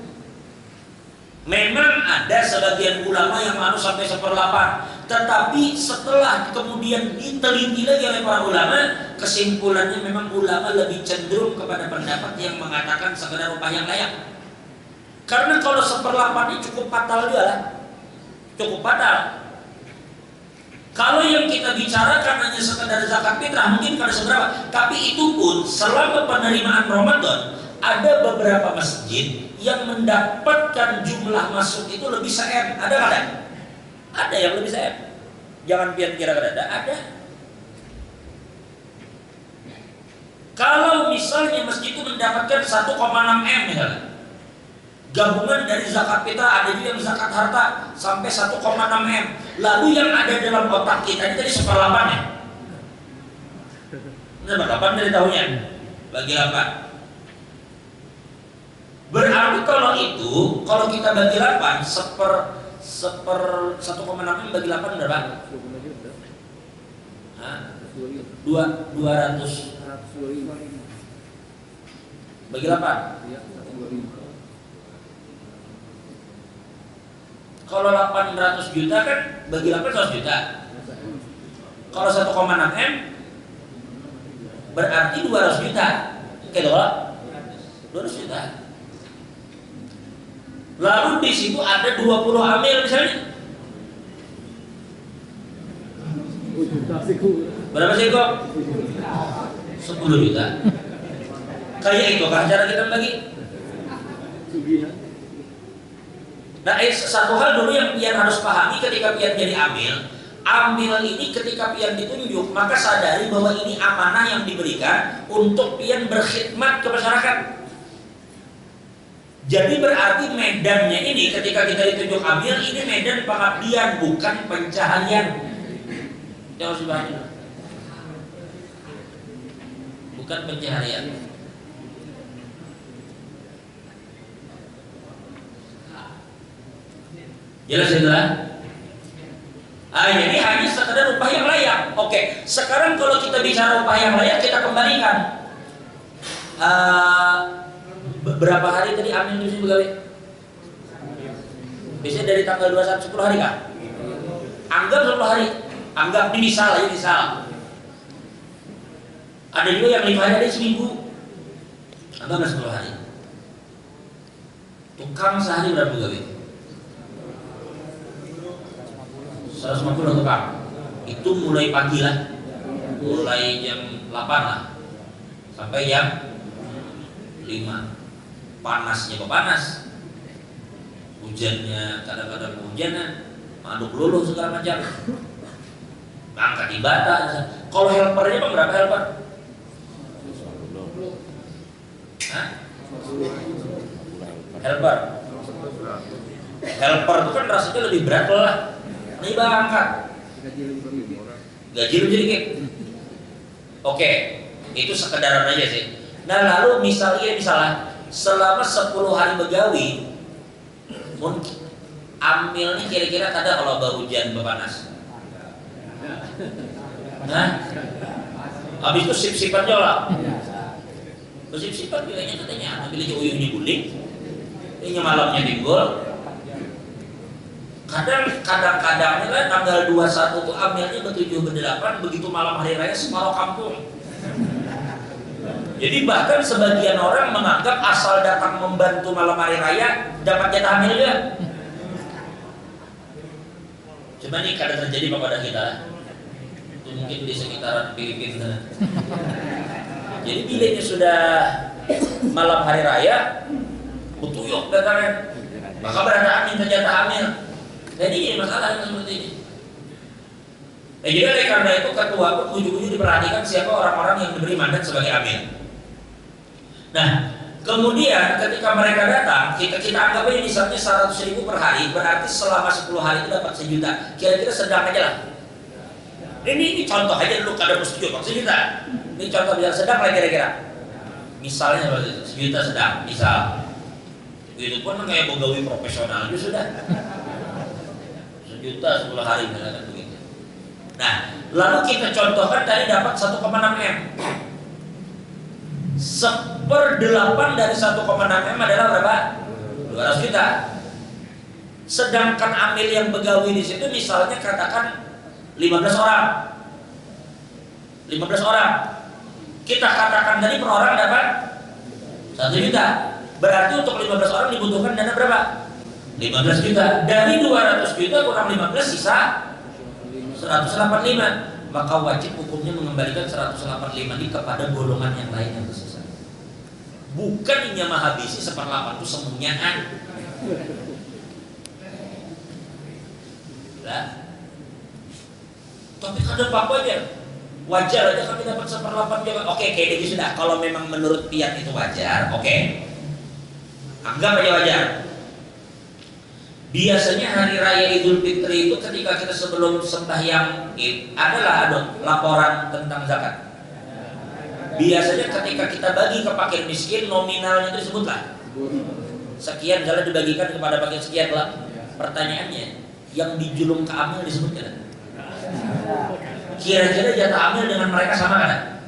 Memang ada sebagian ulama yang mau sampai 1/8, tetapi setelah kemudian diteliti lagi oleh para ulama, kesimpulannya memang ulama lebih cenderung kepada pendapat yang mengatakan sekedar upah yang layak. Karena kalau 1/8 ini cukup fatal juga lah, cukup fatal. Kalau yang kita bicarakan hanya sekedar zakat fitrah mungkin kada seberapa, tapi itu pun selama penerimaan Ramadan ada beberapa masjid yang mendapatkan jumlah masuk itu lebih se-M. Ada kada? Ada yang lebih se-M. Jangan pian kira kada ada. Kalau misalnya masjid itu mendapatkan 1,6 M misalnya, gabungan dari zakat fitrah, ada juga yang zakat harta sampai 1,6 M. Lalu yang ada dalam otak kita ini tadi 1/8 ya. 1/8 dari tahunnya bagi 8. Berarti kalau itu, kalau kita bagi 8 1/6 M bagi 8 berapa? 200 bagi 8. Kalau 800 juta kan bagi 8 100 juta. Kalau 1,6 M berarti 200 juta. Oke dong, 200 juta. Lalu di situ ada 20 amil misalnya. Berapa sih kok? 10 juta. Kayak itu kan cara kita bagi. Nah, satu hal dulu yang pian harus pahami ketika pian jadi amil ini ketika pian ditunjuk, maka sadari bahwa ini amanah yang diberikan untuk pian berkhidmat ke masyarakat. Jadi berarti medannya ini ketika kita ditunjuk amil, ini medan pengabdian bukan pencaharian. Yang harus dipahami. Bukan pencaharian. Jelas itu lah. Ini hanya sekedar upah yang layak. Oke, sekarang kalau kita bicara upah yang layak, kita kembalikan. Berapa hari tadi amil di sini pegawai? Biasanya dari tanggal 21 10 hari kah? Anggap 10 hari. Anggap ini misal aja misal. Ada juga yang 5 hari ada seminggu. Anggap 10 hari. Tukang sehari berapa pegawai? 150 tukang. Itu mulai pagi lah. Mulai jam 8 lah. Sampai jam 5. Panasnya panas, hujannya kadang-kadang kehujanan, aduk luluh segala macam, angkat di bata. Kalau helpernya bang berapa helper? Helper itu kan rasanya lebih berat lah. Nih bang angkat, gaji lebih sedikit. Oke, itu sekedaran aja sih. Nah lalu misalnya selama 10 hari begawi, Amil ini kira-kira kada kalau baru hujan bepanas. Nah, habis itu sip-sipan jola. Sip-sipan bilangnya katanya ambil aja uyuhnya guling, ini malamnya timbul. Kadang-kadang lah tanggal 21 tuh amilnya ke-7 ke-8, begitu malam hari raya separuh kampung. Jadi bahkan sebagian orang menganggap asal datang membantu malam hari raya dapat jatah amil juga. Cuma ini kadang terjadi pada kita. Itu mungkin di sekitaran Filipina. Jadi bilanya sudah malam hari raya, butuyuk datangnya. Maka berada minta jatah amil. Jadi ini masalahnya seperti ini. Jadi oleh karena itu ketua pun ujung-ujung diperhatikan siapa orang-orang yang diberi mandat sebagai amil. Nah, kemudian ketika mereka datang, kita anggap ini misalnya 100.000 per hari, berarti selama 10 hari itu dapat 1 juta. Kira-kira sedang aja lah. Ini contoh aja dulu kada mesti dapat 1 juta. Ini contoh biar sedang lah kira-kira. Misalnya seperti itu, 1 juta sedang, misal. Itu pun kayak pegawai profesional itu sudah. 1 juta 10 hari misalkan begitu. Nah, lalu kita contohkan tadi dapat 1,6 M. 1/8 dari 1,6 M adalah berapa? 200 juta. Sedangkan amil yang begawi di situ misalnya katakan 15 orang. 15 orang. Kita katakan tadi per orang dapat 1 juta. Berarti untuk 15 orang dibutuhkan dana berapa? 15 juta. Dari 200 juta kurang 15 sisa 185. Maka wajib hukumnya mengembalikan 185 ini kepada golongan yang lain yang tersisa. Bukan ini menghabisi 1/8 itu semuanyaan. Nah, tapi kada apa-apa aja. Wajar aja kami dapat 1/8 juga. Oke, kayak gitu sudah. Kalau memang menurut Pian itu wajar, oke. Anggap aja wajar. Biasanya hari raya Idul Fitri itu ketika kita sebelum sembahyang Id adalah laporan tentang zakat. Biasanya ketika kita bagi ke fakir miskin nominalnya itu disebutlah. Sekian jalan dibagikan kepada fakir sekian lah. Pertanyaannya, yang dijulung ke amil disebutkan. Kira-kira jatah amil dengan mereka sama kan?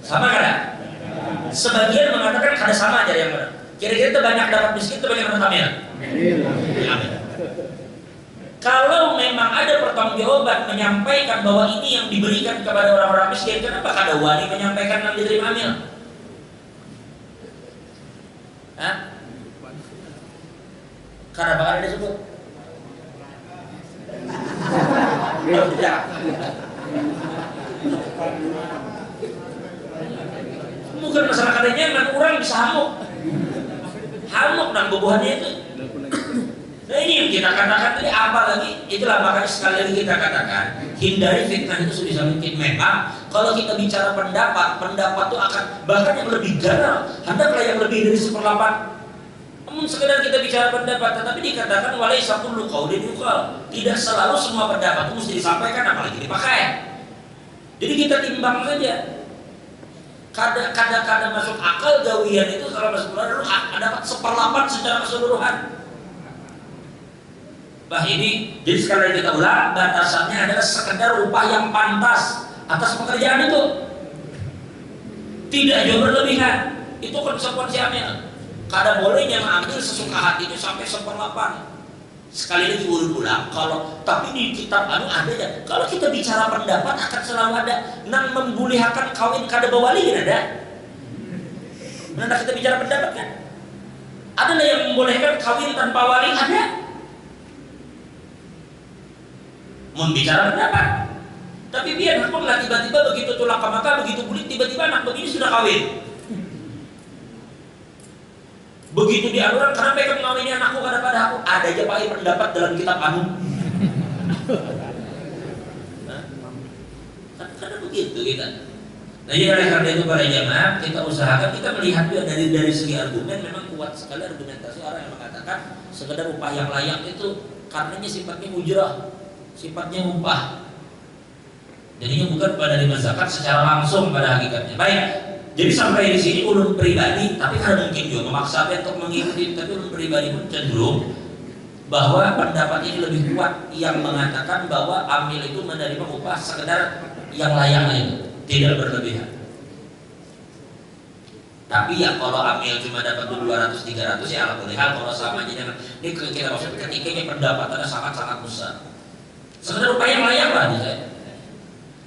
Sama kan? Sebagian mengatakan ada sama aja yang benar. Kira-kira itu banyak dapat miskin, itu banyak dapat amil. Amil. Kalau memang ada pertanggungjawaban menyampaikan bahwa ini yang diberikan kepada orang-orang miskin, kenapa kada wani menyampaikan yang diterima amil? Hah? Karena bakal ada disebut. Bukan masalah kadanya, memang orang bisa hamuk dan bubuhannya itu. Nah ini yang kita katakan tadi, apa lagi? Itulah makanya sekali lagi kita katakan, hindari fitnah itu sebisa mungkin. Memang kalau kita bicara pendapat itu akan bahkan yang lebih garang, hendaklah yang lebih dari 1/8. Namun sekedar kita bicara pendapat, tetapi dikatakan walaisa kullu qaulin yuqal. Tidak selalu semua pendapat itu mesti disampaikan, apalagi dipakai. Jadi kita timbang saja. Kadang-kadang masuk akal gawian itu kalau masuk dulu dapat 1/8 secara keseluruhan. Bah ini, jadi sekali lagi kita ulang, batasannya adalah sekedar upah yang pantas atas pekerjaan itu. Tidak jauh berlebihan. Itu konsekuensi amil. Kada bolehnya mengambil sesuka hatinya sampai 1/8. Sekali lagi ulang, kalau tapi di kitab ada ya. Kalau kita bicara pendapat akan selalu ada nang membolehkan kawin kada bawali kan ada. Nah, kita bicara pendapat kan. Ada yang membolehkan kawin tanpa wali ada. Membicara pendapat. Tapi biar pun lah tiba-tiba begitu tulang ke mata, begitu kulit tiba-tiba anak begini sudah kawin. Begitu dianuran, karena mereka mengawini anakku kada pada aku. Ada aja pakai pendapat dalam kitab anu. Karena begitu kita. Nah, jadi oleh karena itu para jamaah kita usahakan kita melihat juga dari segi argumen memang kuat sekali argumentasi orang yang mengatakan sekedar upah yang layak itu karenanya sifatnya ujrah, sifatnya upah. Jadinya bukan pada lima zakat secara langsung pada hakikatnya. Baik. Jadi sampai di sini ulun pribadi, tapi kan mungkin juga memaksa untuk mengikuti, tapi ulun pribadi pun cenderung bahwa pendapat ini lebih kuat yang mengatakan bahwa amil itu menerima upah sekedar yang layaknya itu, tidak berlebihan. Tapi ya kalau amil cuma dapat 200-300 ya alhamdulillah, kalau sama aja dengan ini kita maksud ketika ini pendapatannya sangat-sangat besar. Sekedar upah yang layak lah saya.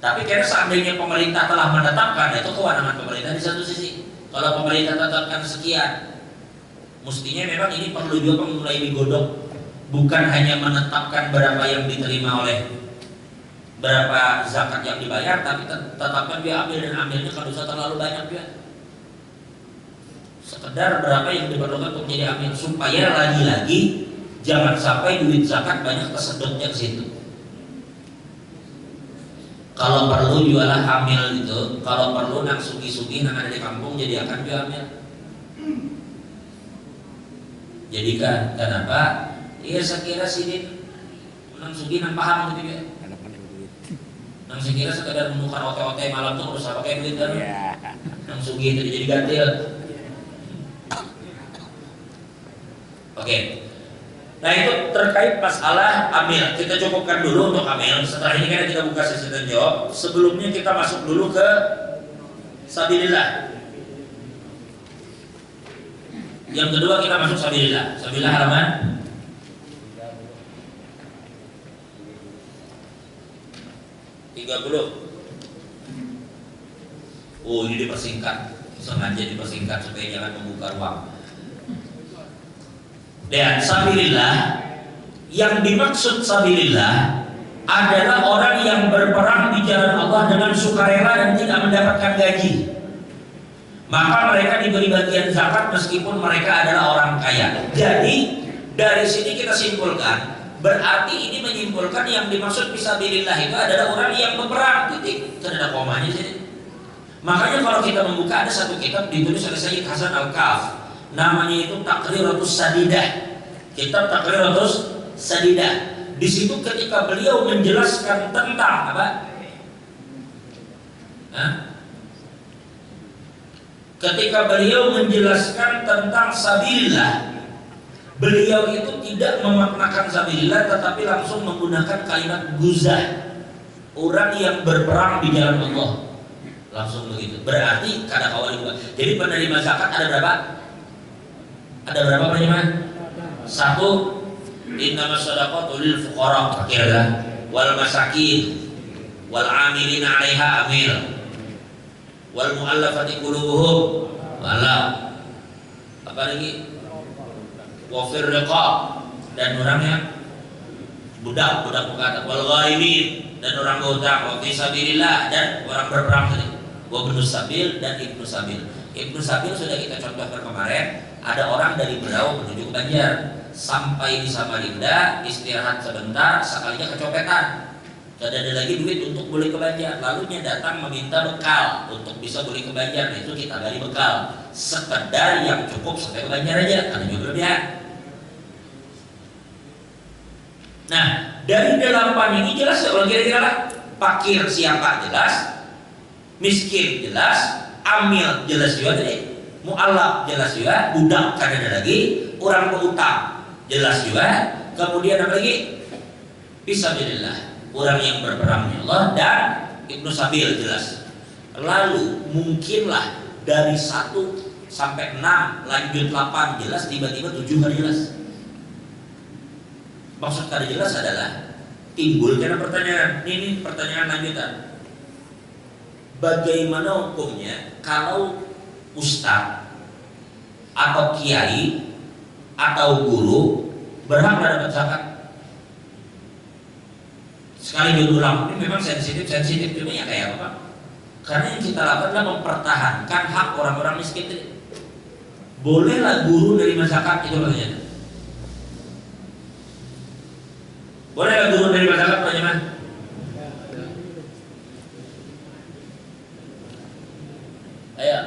Tapi karena seandainya pemerintah telah menetapkan, itu kewenangan pemerintah di satu sisi. Kalau pemerintah tetapkan sekian, mestinya memang ini perlu juga mulai digodok, bukan hanya menetapkan berapa yang diterima oleh berapa zakat yang dibayar, tapi tetapkan dia ambil dan ambilnya kalau bisa terlalu banyak dia. Sekedar berapa yang diperlukan untuk jadi amil, supaya lagi-lagi jangan sampai duit zakat banyak kesedotnya ke situ. Kalau perlu jualah hamil gitu, kalau perlu nang sugi-sugi nang ada di kampung jadi akan jual hamil. Jadi kan kenapa? Iya sekira sini nang sugi nang paham gitu ya. Nang sekira sekedar menukar ote-ote malam tuh harus pakai duit kan? Nang sugi itu jadi gantil. Oke. Nah itu terkait masalah amil. Kita cukupkan dulu untuk amil. Setelah ini kan kita buka sesi dan jawab. Sebelumnya kita masuk dulu ke sabilillah. Yang kedua kita masuk sabilillah. Sabilillah halaman 30. Oh ini dipersingkat. Sengaja dipersingkat supaya jangan membuka ruang. Dan sabilillah, yang dimaksud sabilillah adalah orang yang berperang di jalan Allah dengan sukarela dan tidak mendapatkan gaji. Maka mereka diberi bagian zakat meskipun mereka adalah orang kaya. Jadi dari sini kita simpulkan, berarti ini menyimpulkan yang dimaksud fisabilillah itu adalah orang yang berperang. Titik, itu ada komanya sini. Makanya kalau kita membuka ada satu kitab ditulis oleh Sayyid Hasan Al-Kaf, namanya itu Taqriratus Sadidah. Kitab Taqriratus Sadidah. Di situ ketika beliau menjelaskan tentang apa? Ketika beliau menjelaskan tentang sabilillah, beliau itu tidak memaknakan sabilillah tetapi langsung menggunakan kalimat guzah, orang yang berperang di jalan Allah. Langsung begitu. Berarti kada kawal juga. Jadi penerima zakat ada berapa? Ada berapa penerima? Satu, innamas shadaqatu lil fuqara, akhirnya wal masakin wal amilina 'alaiha amil wal mu'allafati qulubuhum wala apa lagi? Wa fir riqab, dan orang yang budak bukan, wal gharimin, dan orang berhutang, wa fi sabilillah, dan orang berperang tadi. Wa ibnu sabil dan ibnu sabil. Ibnu sabil sudah kita contohkan kemarin. Ada orang dari Berau menuju ke Banjar, sampai di Samarinda, istirahat sebentar, sekalinya kecopetan. Tidak ada lagi duit untuk beli ke Banjar. Lalunya datang meminta bekal untuk bisa beli ke Banjar. Nah, itu kita beri bekal sekedar yang cukup sampai ke Banjar aja, karena juga berlebihan. Nah, dari delapan ini jelas kalau kira-kira lah, fakir siapa jelas, miskin jelas, amil jelas juga tadi, mu'allaf jelas juga, budak kan ada lagi, orang berutang jelas juga, kemudian apa lagi? Fisabilillah, orang yang berperang di Allah, dan ibnu sabil jelas. Lalu mungkinlah dari 1 sampai 6 lanjut 8 jelas, tiba-tiba 7 hari jelas. Maksud kada jelas adalah timbul karena pertanyaan, ini pertanyaan lanjutan. Bagaimana hukumnya kalau ustaz atau kiai atau guru berhak dapat zakat? Sekali diulang, ini memang sensitif cuma ya kayak apa? Karena yang kita lakukan adalah mempertahankan hak orang-orang miskin tadi. Bolehlah guru menerima zakat, itu katanya. Bolehlah guru menerima zakat, bagaimana? Ayo,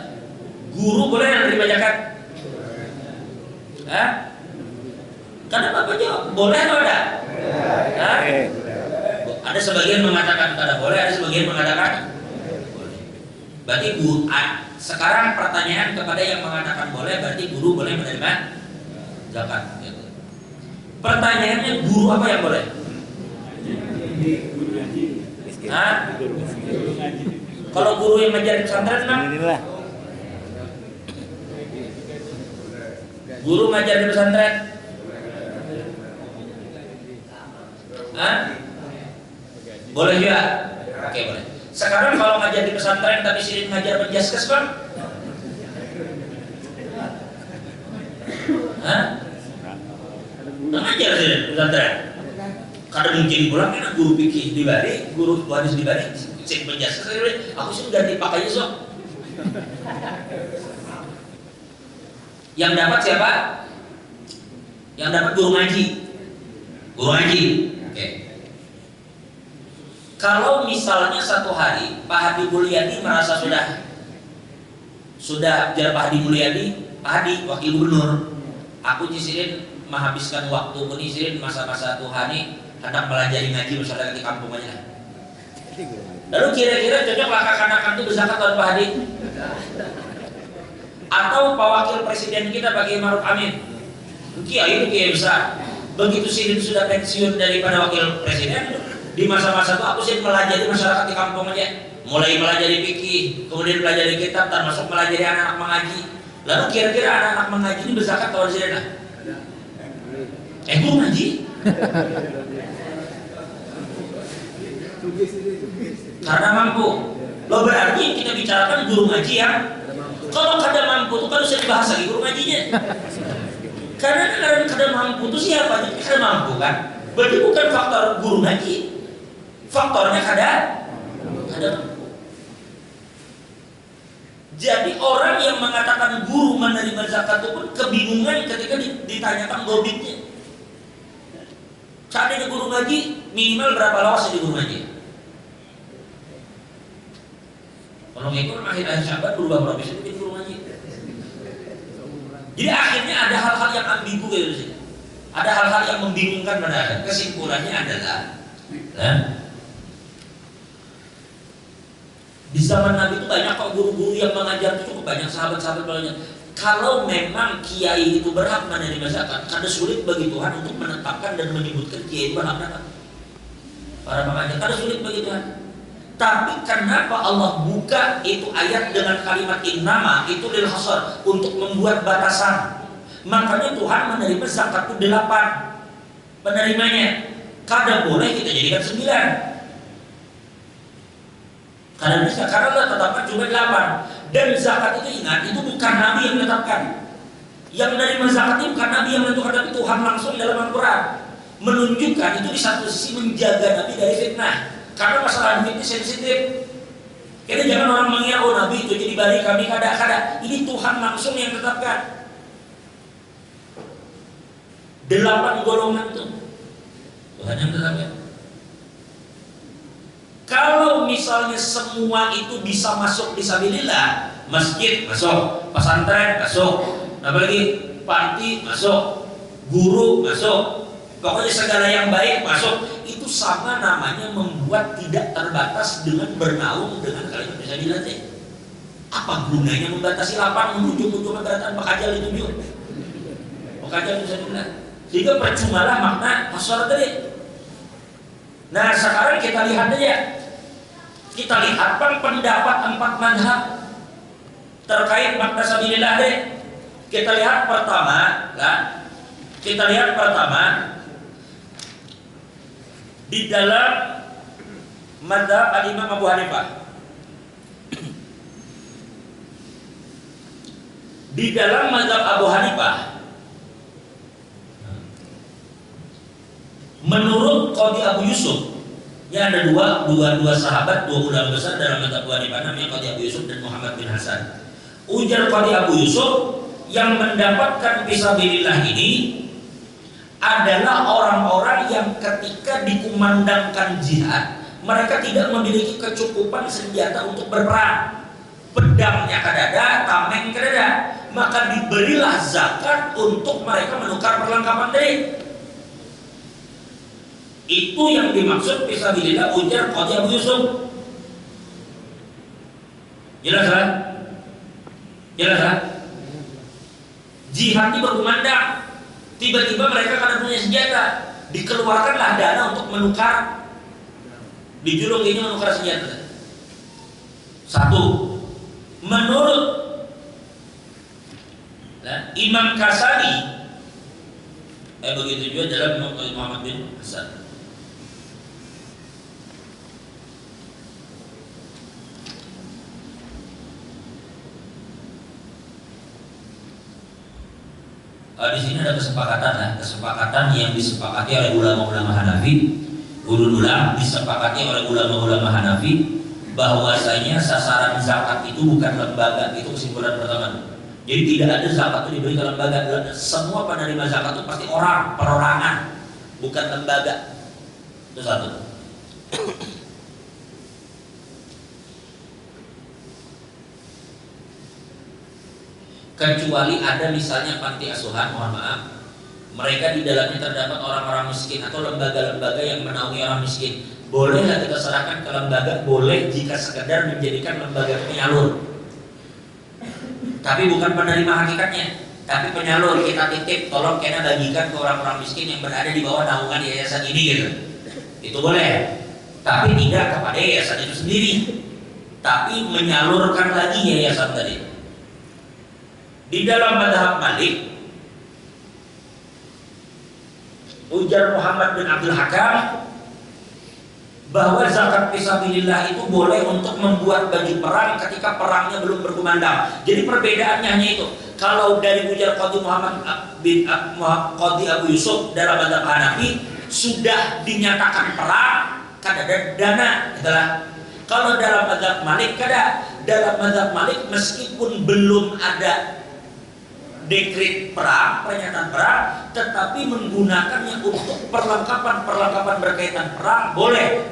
guru boleh menerima zakat? Hah? Karena Bapak jawab, boleh atau tidak? Hah? Ada sebagian mengatakan tidak boleh, ada sebagian mengatakan boleh. Berarti sekarang pertanyaan kepada yang mengatakan boleh, berarti guru boleh menerima zakat. Gitu. Pertanyaannya, guru apa yang boleh? Hah? Kalau guru yang ngajarin pesantren mah? Guru ngajarin pesantren? Hah? Boleh juga? Oke, boleh. Sekarang kalau ngajar di pesantren tapi sering ngajar penjaskes bang? Hah? Nggak ngajar sih pesantren. Kadang mungkin pulang kan guru fikih di Bali, guru hadis di Bali, sering penjaskes. Aku sih ganti pakainya sok. Yang dapat siapa? Yang dapat guru ngaji. Guru ngaji. Oke. Kalau misalnya satu hari Pak Hadi Mulyadi merasa sudah biar Pak Hadi Mulyadi, Pak Hadi wakil gubernur, aku nyisirin menghabiskan waktu menyisirin masa-masa Tuhani hendak melajari ngaji masyarakat di kampung aja. Lalu kira-kira cocok langkah anak itu berzakat tahun Pak Hadi? Atau Pak Wakil Presiden kita Pak Kiai Maruf Amin, kiai itu kiai besar, begitu sirin sudah pensiun daripada Wakil Presiden, di masa-masa itu aku sih melajari masyarakat di kampung aja, mulai melajari fikih, kemudian melajari kitab, termasuk melajari anak-anak mengaji. Lalu kira-kira anak-anak mengaji ini berzakat tahun sirena? Guru ngaji? Karena mampu. Lo berarti kita bicarakan guru ngaji ya. Kalau kada mampu itu kan bisa dibahas lagi guru ngajinya. Karena kada mampu itu siapa? Kada mampu kan? Berarti bukan faktor guru ngaji. Faktornya kada mampu. Jadi orang yang mengatakan guru menerima zakat itu pun kebingungan ketika ditanyakan gobitnya. Seandainya guru ngaji minimal berapa lawas di guru ngaji? Kalau ngikut akhir-akhir Syaban berubah profesi mungkin guru ngaji. Jadi akhirnya ada hal-hal yang ambigu gitu sih. Ada hal-hal yang membingungkan pada kesimpulannya adalah di zaman Nabi itu banyak kok guru-guru yang mengajar, itu cukup banyak sahabat-sahabat banyak. Kalau memang kiai itu berhak menerima zakat, karena sulit bagi Tuhan untuk menetapkan dan menyebutkan kiai berhak dapat. Para pengajar, karena sulit bagi Tuhan. Tapi kenapa Allah buka itu ayat dengan kalimat innama itu lil hasar, untuk membuat batasan. Makanya Tuhan menerima zakat itu 8 penerimanya. Kadang boleh kita jadikan 9. Karena bisa, karena Allah tetapkan cuma 8. Dan zakat itu ingat, itu bukan Nabi yang menetapkan. Yang menerima zakat itu bukan Nabi yang menentukan, tapi Tuhan langsung dalam Al-Quran. Menunjukkan itu di satu sisi menjaga Nabi dari fitnah. Karena masalah duit ini sensitif. Jadi jangan orang mengira, oh Nabi itu jadi balik kami kada. Ini Tuhan langsung yang tetapkan. 8 golongan itu Tuhan yang tetapkan. Kalau misalnya semua itu bisa masuk fisabilillah, masjid masuk, pesantren masuk, apalagi panti masuk, guru masuk, pokoknya segala yang baik masuk, itu sama namanya membuat tidak terbatas dengan bernaung dengan kalimat fisabilillah. Apa gunanya membatasi lapang ujung-ujungnya beratan pakajal itu juga? Pakajal fisabilillah. Sehingga percumalah makna hasar tadi. Nah sekarang kita lihat aja. Kita lihat pendapat 4 mazhab terkait makna sabilillah deh. Kita lihat pertama di dalam mazhab Imam Abu Hanifah. Di dalam mazhab Abu Hanifah, menurut Qadhi Abu Yusuf, ya ada dua sahabat, 2 ulama besar dalam mazhab Abu Hanifah, namanya Qadhi Abu Yusuf dan Muhammad bin Hasan. Ujar Qadhi Abu Yusuf, yang mendapatkan fisabilillah ini adalah orang-orang yang ketika dikumandangkan jihad, mereka tidak memiliki kecukupan senjata untuk berperang. Pedangnya kadada, tameng kadada, maka diberilah zakat untuk mereka menukar perlengkapan tadi. Itu yang dimaksud fisabilillah, ujar Qadhi Abu Yusuf. Jelas kan? Jelas kan? Jihad ini berkumandang. Tiba-tiba mereka karena punya senjata, dikeluarkanlah dana untuk menukar, dijulung ini menukar senjata. Satu, menurut Imam Kasani, begitu juga dalam Muhammad bin Hasan. Di sini ada kesepakatan yang disepakati oleh ulama-ulama Hanafi, ulul ulam disepakati oleh ulama-ulama Hanafi bahwasanya sasaran zakat itu bukan lembaga, itu kesimpulan pertama. Jadi tidak ada zakat itu diberi ke lembaga. Semua penerima zakat itu pasti orang, perorangan, bukan lembaga. Itu satu. Kecuali ada misalnya panti asuhan, mohon maaf, mereka di dalamnya terdapat orang-orang miskin atau lembaga-lembaga yang menaungi orang miskin, bolehlah kita serahkan ke lembaga, boleh jika sekedar menjadikan lembaga penyalur, tapi bukan penerima hakikatnya, tapi penyalur. Kita titip, tolong kena bagikan ke orang-orang miskin yang berada di bawah naungan yayasan ini gitu. Itu boleh, tapi tidak kepada yayasan itu sendiri, tapi menyalurkan lagi yayasan tadi. Di dalam mazhab Malik, ujar Muhammad bin Abdul Hakam bahwa zakat fisabilillah itu boleh untuk membuat baju perang ketika perangnya belum berkumandang. Jadi perbedaannya hanya itu. Kalau dari ujar Qadhi Muhammad bin Qadhi Abu Yusuf dalam mazhab Hanafi sudah dinyatakan perang, kan ada dana, itulah. Kalau dalam mazhab Malik kada. Dalam mazhab Malik meskipun belum ada dekret perang, pernyataan perang, tetapi menggunakannya untuk perlengkapan berkaitan perang boleh.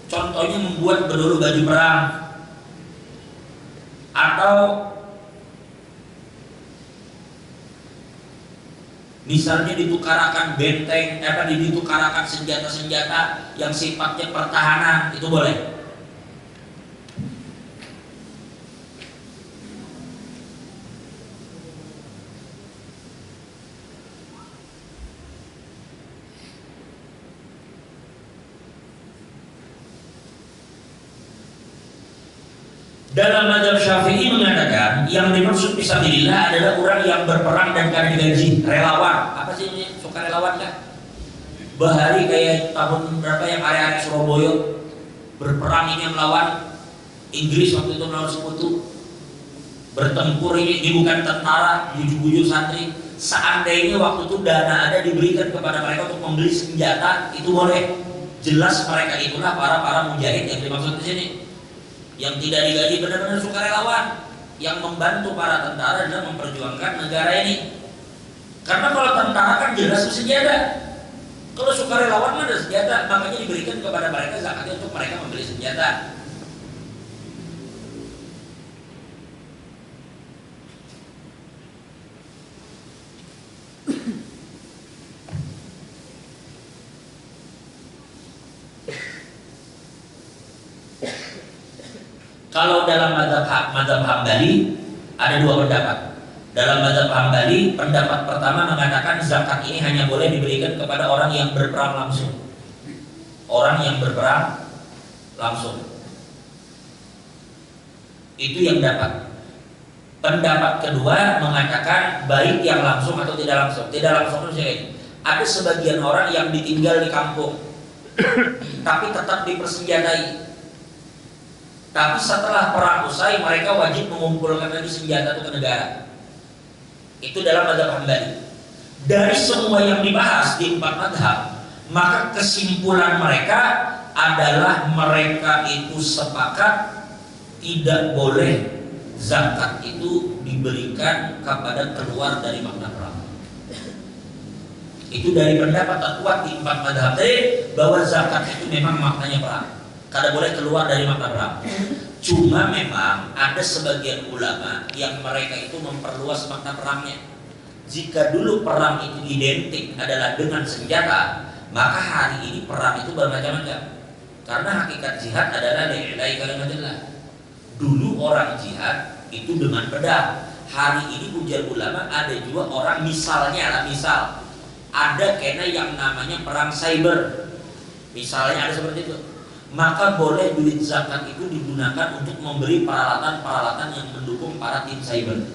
Contohnya membuat bedulu baju perang, atau misalnya ditukarakan benteng, ditukarakan senjata-senjata yang sifatnya pertahanan, itu boleh. Dalam mazhab Syafi'i mengatakan yang dimaksud fisabilillah adalah orang yang berperang dan karena digaji, relawan. Apa sih ini? Suka relawan kan? Bahari kayak tahun berapa yang area-area Surabaya berperang ini melawan Inggris waktu itu melawan Sekutu, bertempur ini bukan tentara, bujuk-bujuk santri. Seandainya waktu itu dana ada diberikan kepada mereka untuk membeli senjata, itu boleh. Jelas mereka itulah para mujahid yang dimaksud di sini. Yang tidak digaji benar-benar sukarelawan, yang membantu para tentara dalam memperjuangkan negara ini. Karena kalau tentara kan jelas bersenjata, kalau sukarelawan ada senjata, makanya diberikan kepada mereka zakatnya untuk mereka membeli senjata. Kalau dalam mazhab Hambali ada dua pendapat. Dalam mazhab Hambali, pendapat pertama mengatakan zakat ini hanya boleh diberikan kepada orang yang berperang langsung. Orang yang berperang langsung. Itu yang dapat. Pendapat kedua mengatakan baik yang langsung atau tidak langsung. Tidak langsung itu saya. Ada sebagian orang yang ditinggal di kampung, tapi tetap dipersenjatai. Tapi setelah perang usai mereka wajib mengumpulkan lagi senjata itu ke negara. Itu dalam mazhab Hambali. Dari semua yang dibahas di 4 mazhab, maka kesimpulan mereka adalah mereka itu sepakat tidak boleh zakat itu diberikan kepada keluar dari makna perang. Itu dari pendapat terkuat di 4 mazhab tadi bahwa zakat itu memang maknanya perang. Kada boleh keluar dari makna perang. Cuma memang ada sebagian ulama yang mereka itu memperluas makna perangnya. Jika dulu perang itu identik adalah dengan senjata, maka hari ini perang itu bermacam-macam. Karena hakikat jihad adalah li'ila'i kalimatillah. Dulu orang jihad itu dengan pedang. Hari ini ujar ulama ada juga orang misalnya lah, misal ada kena yang namanya perang cyber, misalnya ada seperti itu, maka boleh duit zakat itu digunakan untuk memberi peralatan-peralatan yang mendukung para tim cyber.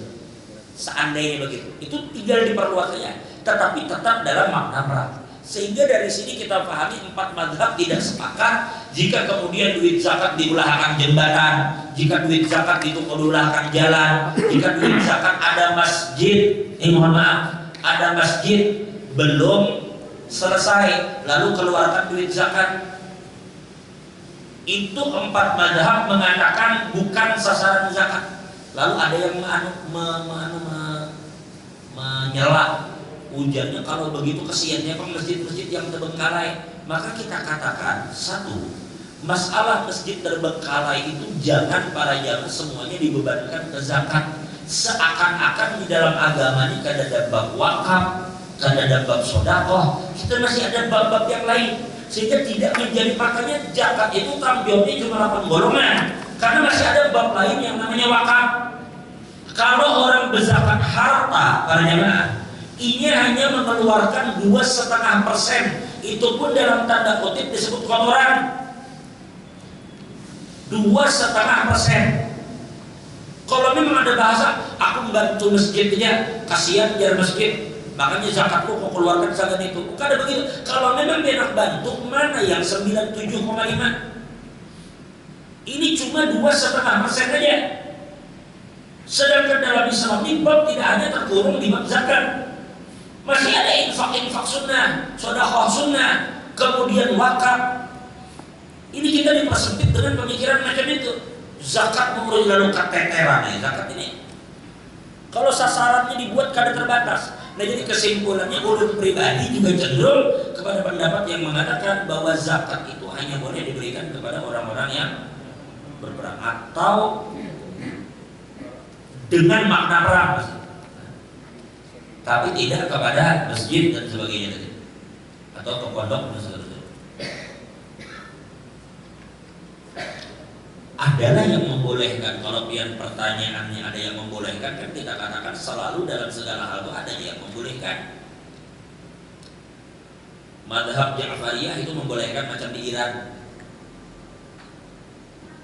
Seandainya begitu, itu tinggal diperluas saja, tetapi tetap dalam makna perang. Sehingga dari sini kita pahami 4 mazhab tidak sepakat jika kemudian duit zakat diulahkan jembatan, jika duit zakat itu diulahkan jalan, jika duit zakat ada masjid, mohon maaf, ada masjid belum selesai lalu keluarkan duit zakat. Itu 4 mazhab mengatakan bukan sasaran zakat. Lalu ada yang menyela, ujarnya kalau begitu kesiannya ke masjid-masjid yang terbengkalai. Maka kita katakan, satu, masalah masjid terbengkalai itu jangan para jamaah semuanya dibebankan ke zakat. Seakan-akan di dalam agama ini ada bab wakaf, ada bab sodakoh, kita masih ada bab-bab yang lain, sehingga tidak menjadi, makanya zakat itu tanggung cuma 8 golongan, karena masih ada bab lain yang namanya wakaf. Kalau orang berzakat harta para jamaah, ini hanya mengeluarkan 2,5%, itu pun dalam tanda kutip disebut kotoran. 2,5%. Kalau memang ada bahasa, aku membantu masjidnya, kasihan biar masjid, makanya zakatku kok keluarkan zakat itu. Bukan ada begitu. Kalau memang dia nak bantu, mana yang 97,5? Ini cuma 2,5% saja. Sedangkan dalam Islam ini bab tidak hanya terkurung di bab zakat. Masih ada infak sunnah, sedekah sunnah, kemudian wakaf. Ini kita dipersempit dengan pemikiran macam itu. Zakat menurut lalu keteteran zakat ini. Kalau sasarannya dibuat kada terbatas. Nah, jadi kesimpulannya ulun pribadi juga cenderung kepada pendapat yang mengatakan bahwa zakat itu hanya boleh diberikan kepada orang-orang yang berperang atau dengan makna perang, tapi tidak kepada masjid dan sebagainya tadi, atau ke pondok dan sebagainya. Adalah yang membolehkan. Kalau pian pertanyaannya ada yang membolehkan, kan kita katakan selalu dalam segala hal itu ada yang membolehkan. Madhab Ja'fariyah itu membolehkan macam di Iran,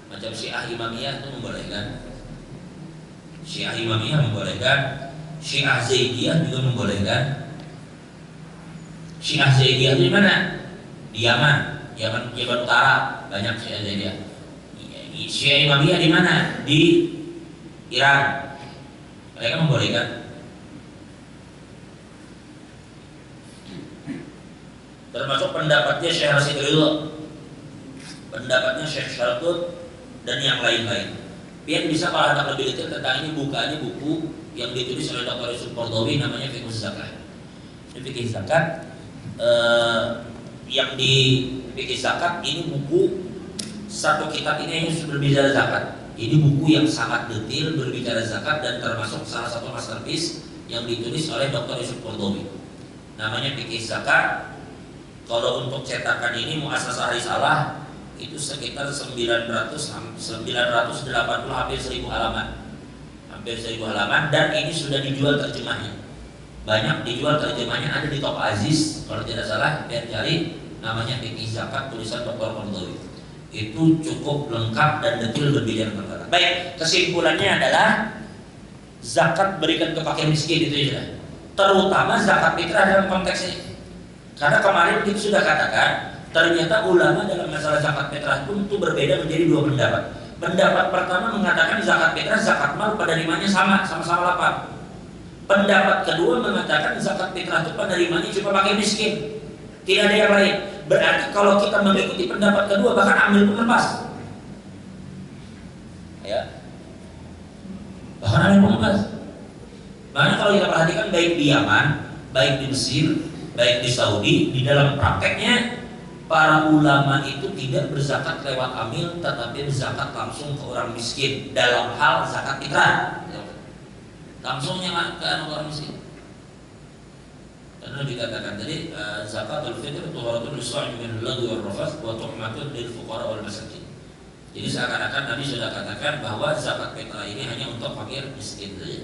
macam Syiah Imamiyah itu membolehkan. Syiah Imamiyah membolehkan, Syiah Zaidiyah juga membolehkan. Syiah Zaidiyah di mana? Di Yaman, Yaman Utara banyak Syiah Zaidiyah. Syiah Imamiyah di mana? Di Iran. Mereka membolehkan. Termasuk pendapatnya Syekh Rasid Ridho, pendapatnya Syekh Syartut, dan yang lain-lain. Pian bisa kalau ada lebih detail tentang ini, bukanya buku yang ditulis oleh Dr. Yusuf Kordowi namanya Fiqh Zakat. Ini Fiqh Zakat, yang di Fiqh Zakat ini buku satu kitab ini yang berbicara zakat. Ini buku yang sangat detail berbicara zakat dan termasuk salah satu masterpiece yang ditulis oleh Dr. Yusuf Kordowi. Namanya Fiqh Zakat. Kalau untuk cetakan ini Muassasah Risalah itu sekitar 980 hampir 1000 halaman. Hampir 1000 halaman, dan ini sudah dijual terjemahnya. Banyak dijual terjemahnya, ada di Toko Aziz kalau tidak salah, biar cari namanya Fiqh Zakat tulisan Dr. Kordowi. Itu cukup lengkap dan detail berbicara tentang. Baik, kesimpulannya adalah zakat berikan ke fakir miskin itu ya. Terutama zakat fitrah dalam konteks ini. Karena kemarin kita sudah katakan ternyata ulama dalam masalah zakat fitrah pun itu berbeda menjadi 2 pendapat. Pendapat pertama mengatakan zakat fitrah, zakat mal penerimanya sama-sama lapar. Pendapat kedua mengatakan zakat fitrah itu penerimanya cuma pakai miskin, tidak ada yang lain. Berarti kalau kita mengikuti pendapat kedua bahkan ambil pun lepas. Ya. Bahkan ambil pun lepas. Makanya kalau kita perhatikan baik di Yaman, baik di Mesir, baik di Saudi, di dalam prakteknya para ulama itu tidak berzakat lewat amil, tetapi berzakat langsung ke orang miskin dalam hal zakat fitrah. Langsungnya ke orang miskin. Karena dikatakan tadi zakatul fitr tuharatun lis-sha'imi min al-lagwi wal-rafath wa tuhmatun lil fuqara wal masakin. Jadi seakan-akan Nabi sudah katakan bahwa zakat fitrah ini hanya untuk fakir miskin saja.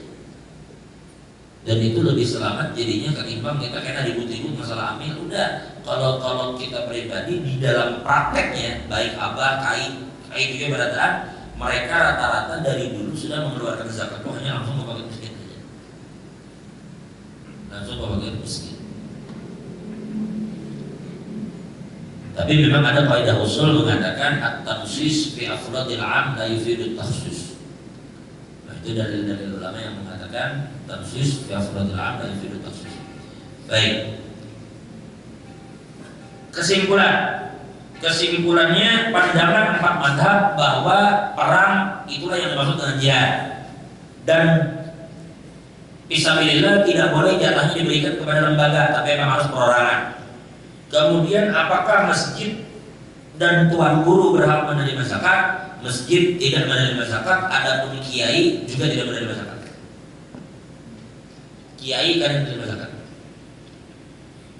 Dan itu lebih selamat jadinya ketimbang kita kena ribut-ribut masalah amil. Udah, kalau kita pribadi di dalam prakteknya, baik abah, kai juga berataan, mereka rata-rata dari dulu sudah mengeluarkan zakat itu hanya langsung ke fakir miskin saja. Langsung ke fakir miskin. Tapi memang ada kaidah usul mengatakan at-tansis fi afradil 'am la yufidu at-takhsis. Nah, itu dalil-dalil ulama yang mengatakan tansis fi afradil 'am la yufidu at-takhsis. Baik. Kesimpulannya pandangan empat mazhab bahwa perang itulah yang dimaksud dengan jihad. Dan fisabilillah tidak boleh jatahnya diberikan kepada lembaga, tapi memang harus perorangan. Kemudian apakah masjid dan tuan guru berhak menerima zakat? Masjid tidak menerima zakat, adapun kiai juga tidak menerima zakat. Kiai kan menerima zakat.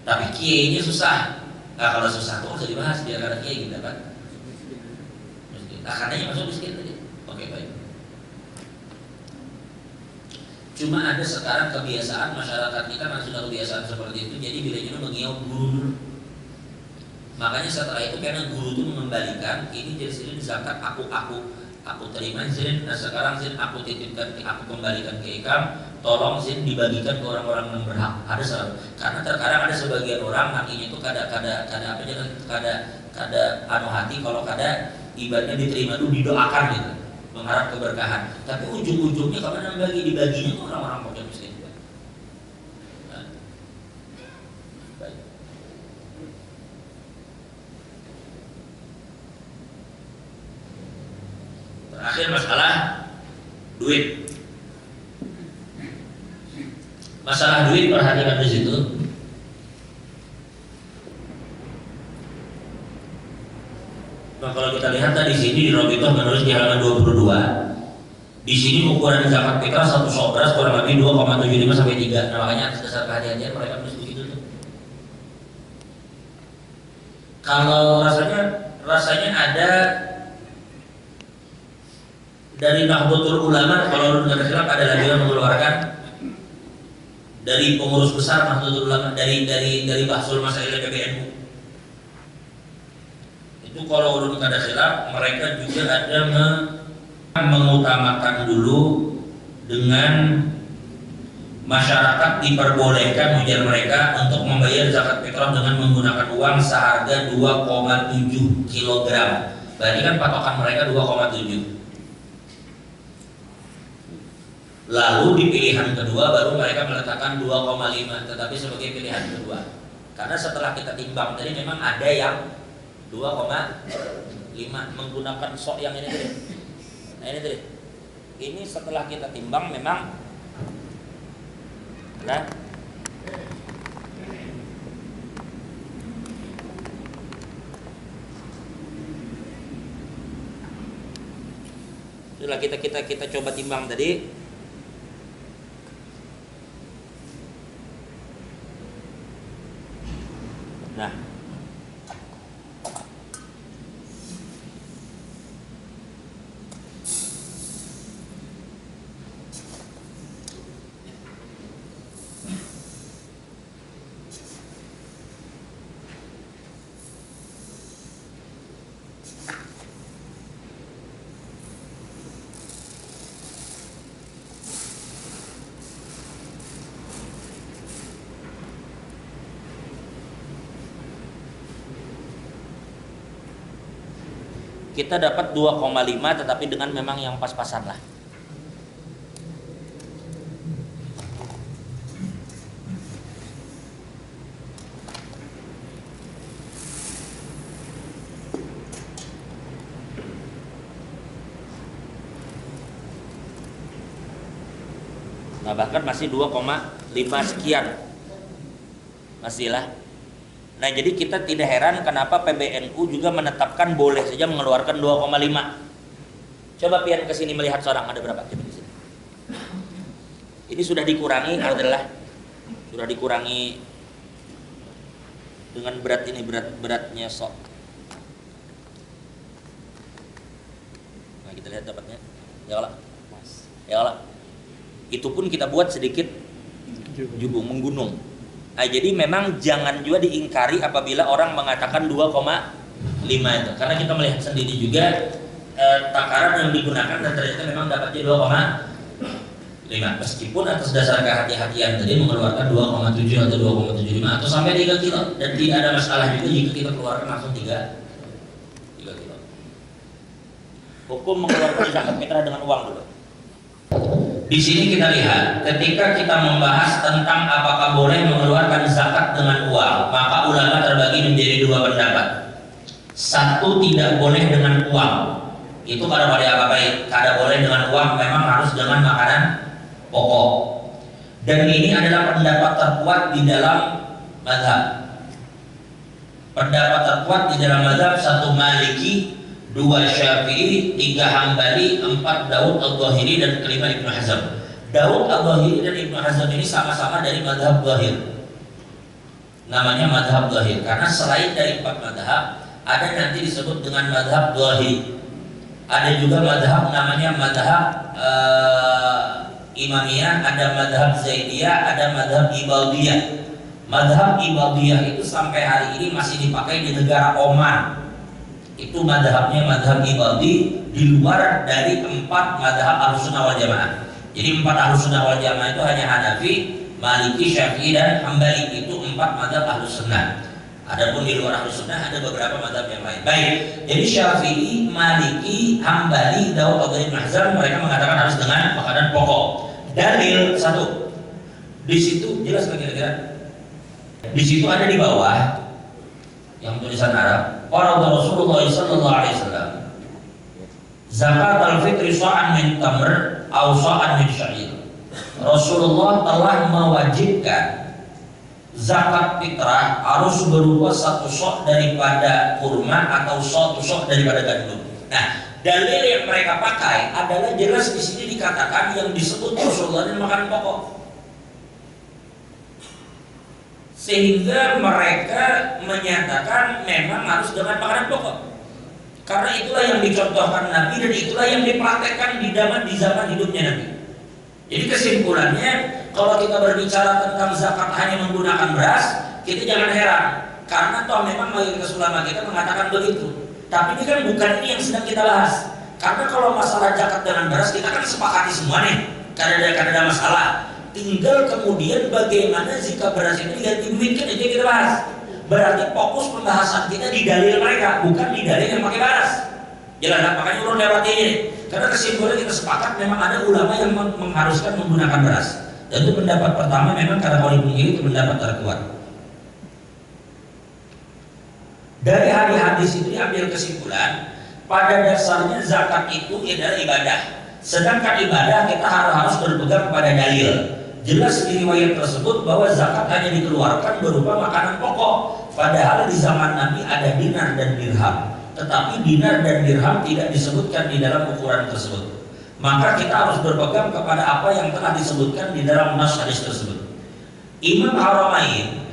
Tapi kiainya susah. Nah, kalau susah tuh usah dibahas, biar ada kiai gitu kan. Akarnya masuk miskin tadi. Oke, baik. Cuma ada sekarang kebiasaan masyarakat kita kan sudah kebiasaan seperti itu, jadi bila itu mengiau guru dulu. Makanya setelah itu karena guru itu mengembalikan ini jadi sini zakat aku terima zin, nah sekarang zin aku titipkan, aku kembalikan ke ikam, tolong zin dibagikan ke orang-orang yang berhak. Ada salah, karena terkadang ada sebagian orang hatinya itu kada anu hati kalau kada ibadahnya diterima dulu didoakan gitu, mengharap keberkahan. Tapi ujung-ujungnya kalau dibaginya ke orang-orang fakir miskin. Terakhir masalah duit. Masalah duit perhatikan di situ. Nah, kalau kita lihat tadi sini di Robitoh menulis di halaman 22. Di sini ukuran zakat fitrah satu sok beras kurang lebih 2,75 sampai 3. Nah, makanya atas dasar kehadiran mereka menulis begitu tuh. Kalau rasanya ada dari Nahdlatul Ulama, kalau nggak silap ada lagi yang mengeluarkan dari pengurus besar Nahdlatul Ulama dari Bahsul Masail PBNU. Itu kalau nggak ada silap mereka juga ada mengutamakan dulu dengan masyarakat diperbolehkan ujar mereka untuk membayar zakat fitrah dengan menggunakan uang seharga 2,7 kg. Berarti kan patokan mereka 2,7. Lalu di pilihan kedua baru mereka meletakkan 2,5, tetapi sebagai pilihan kedua. Karena setelah kita timbang tadi memang ada yang 2,5 menggunakan sok yang ini tadi. Nah ini tadi. Ini setelah kita timbang memang nah itulah kita coba timbang tadi. Nah, kita dapat 2,5 tetapi dengan memang yang pas-pasan lah. Nah bahkan masih 2,5 sekian masih lah. Nah jadi kita tidak heran kenapa PBNU juga menetapkan boleh saja mengeluarkan 2,5. Coba pian kesini melihat seorang ada berapa coba di sini. Ini sudah dikurangi adalah sudah dikurangi dengan berat ini beratnya sok. kita lihat dapatnya. Ya Allah. Ya Allah. Itu pun kita buat sedikit jubung menggunung. Nah, jadi memang jangan juga diingkari apabila orang mengatakan 2,5 itu. Karena kita melihat sendiri juga takaran yang digunakan dan ternyata memang dapatnya 2,5. Meskipun atas dasar kehati-hatian tadi mengeluarkan 2,7 atau 2,75 atau sampai 3 kilo, dan tidak ada masalah juga jika kita keluarkan langsung 3 kilo. Hukum mengeluarkan zakat fitrah dengan uang dulu. Di sini kita lihat ketika kita membahas tentang apakah boleh mengeluarkan zakat dengan uang, maka ulama terbagi menjadi 2 pendapat. Satu, tidak boleh dengan uang. Itu pada apa baik, kada boleh dengan uang, memang harus dengan makanan pokok. Dan ini adalah pendapat terkuat di dalam mazhab. Pendapat terkuat di dalam mazhab 1 Maliki, 2 Syafi'i, 3 Hambali, 4 Daud Al-Zahiri, dan kelima Ibnu Hazm. Daud Al-Zahiri dan Ibnu Hazm ini sama-sama dari mazhab Zahir. Namanya mazhab Zahir karena selain dari 4 mazhab, ada nanti disebut dengan mazhab Zahiri. Ada juga mazhab namanya mazhab Imamiyah, ada mazhab Zaidiyah, ada mazhab Ibadiyah. Mazhab Ibadiyah itu sampai hari ini masih dipakai di negara Oman. Itu mazhabnya mazhab Ibadi di luar dari 4 mazhab Ahlussunnah wal Jamaah. Jadi 4 Ahlussunnah wal Jamaah itu hanya Hanafi, Maliki, Syafi'i, dan Hambali. Itu 4 mazhab Ahlussunnah. Adapun di luar Ahlussunnah ada beberapa mazhab yang lain. Baik, jadi Syafi'i, Maliki, Hambali, Daud Al-Zahiri, Hazm mereka mengatakan harus dengan makanan pokok. Dalil 1. Di situ jelas kira-kira. Di situ ada di bawah yang tulisan Arab, Farada Rasulullah sallallahu alaihi wasallam zakat al-fitri sa'an min tamr aw sa'an min sya'ir. Rasulullah telah mewajibkan zakat fitrah harus berupa 1 sok daripada kurma atau 1 sok daripada gandum. Nah, dalil yang mereka pakai adalah jelas di sini dikatakan yang disebut Rasulullah dan makanan pokok. Sehingga mereka menyatakan memang harus dengan makanan pokok. Karena itulah yang dicontohkan Nabi dan itulah yang dipraktekkan di zaman hidupnya Nabi. Jadi kesimpulannya, kalau kita berbicara tentang zakat hanya menggunakan beras, kita jangan heran. Karena toh memang mayoritas ulama kita mengatakan begitu. Tapi ini kan bukan ini yang sedang kita bahas. Karena kalau masalah zakat dengan beras kita kan sepakati semua nih. Karena ada masalah. Tinggal kemudian bagaimana jika beras itu diganti duit, kan itu kita bahas. Berarti fokus pembahasan kita di dalil mereka, bukan di dalil yang pakai beras. Jelas, makanya urut lewat ini. Karena kesimpulan kita sepakat memang ada ulama yang mengharuskan menggunakan beras. Dan itu pendapat pertama memang karena kalau itu pendapat terkuat. Dari hadis-hadis itu diambil kesimpulan pada dasarnya zakat itu adalah ibadah. Sedangkan ibadah kita harus berpegang pada dalil. Jelas di riwayat tersebut bahwa zakat hanya dikeluarkan berupa makanan pokok. Padahal di zaman Nabi ada dinar dan dirham. Tetapi dinar dan dirham tidak disebutkan di dalam ukuran tersebut. Maka kita harus berpegang kepada apa yang telah disebutkan di dalam nas hadis tersebut. Imam Haramain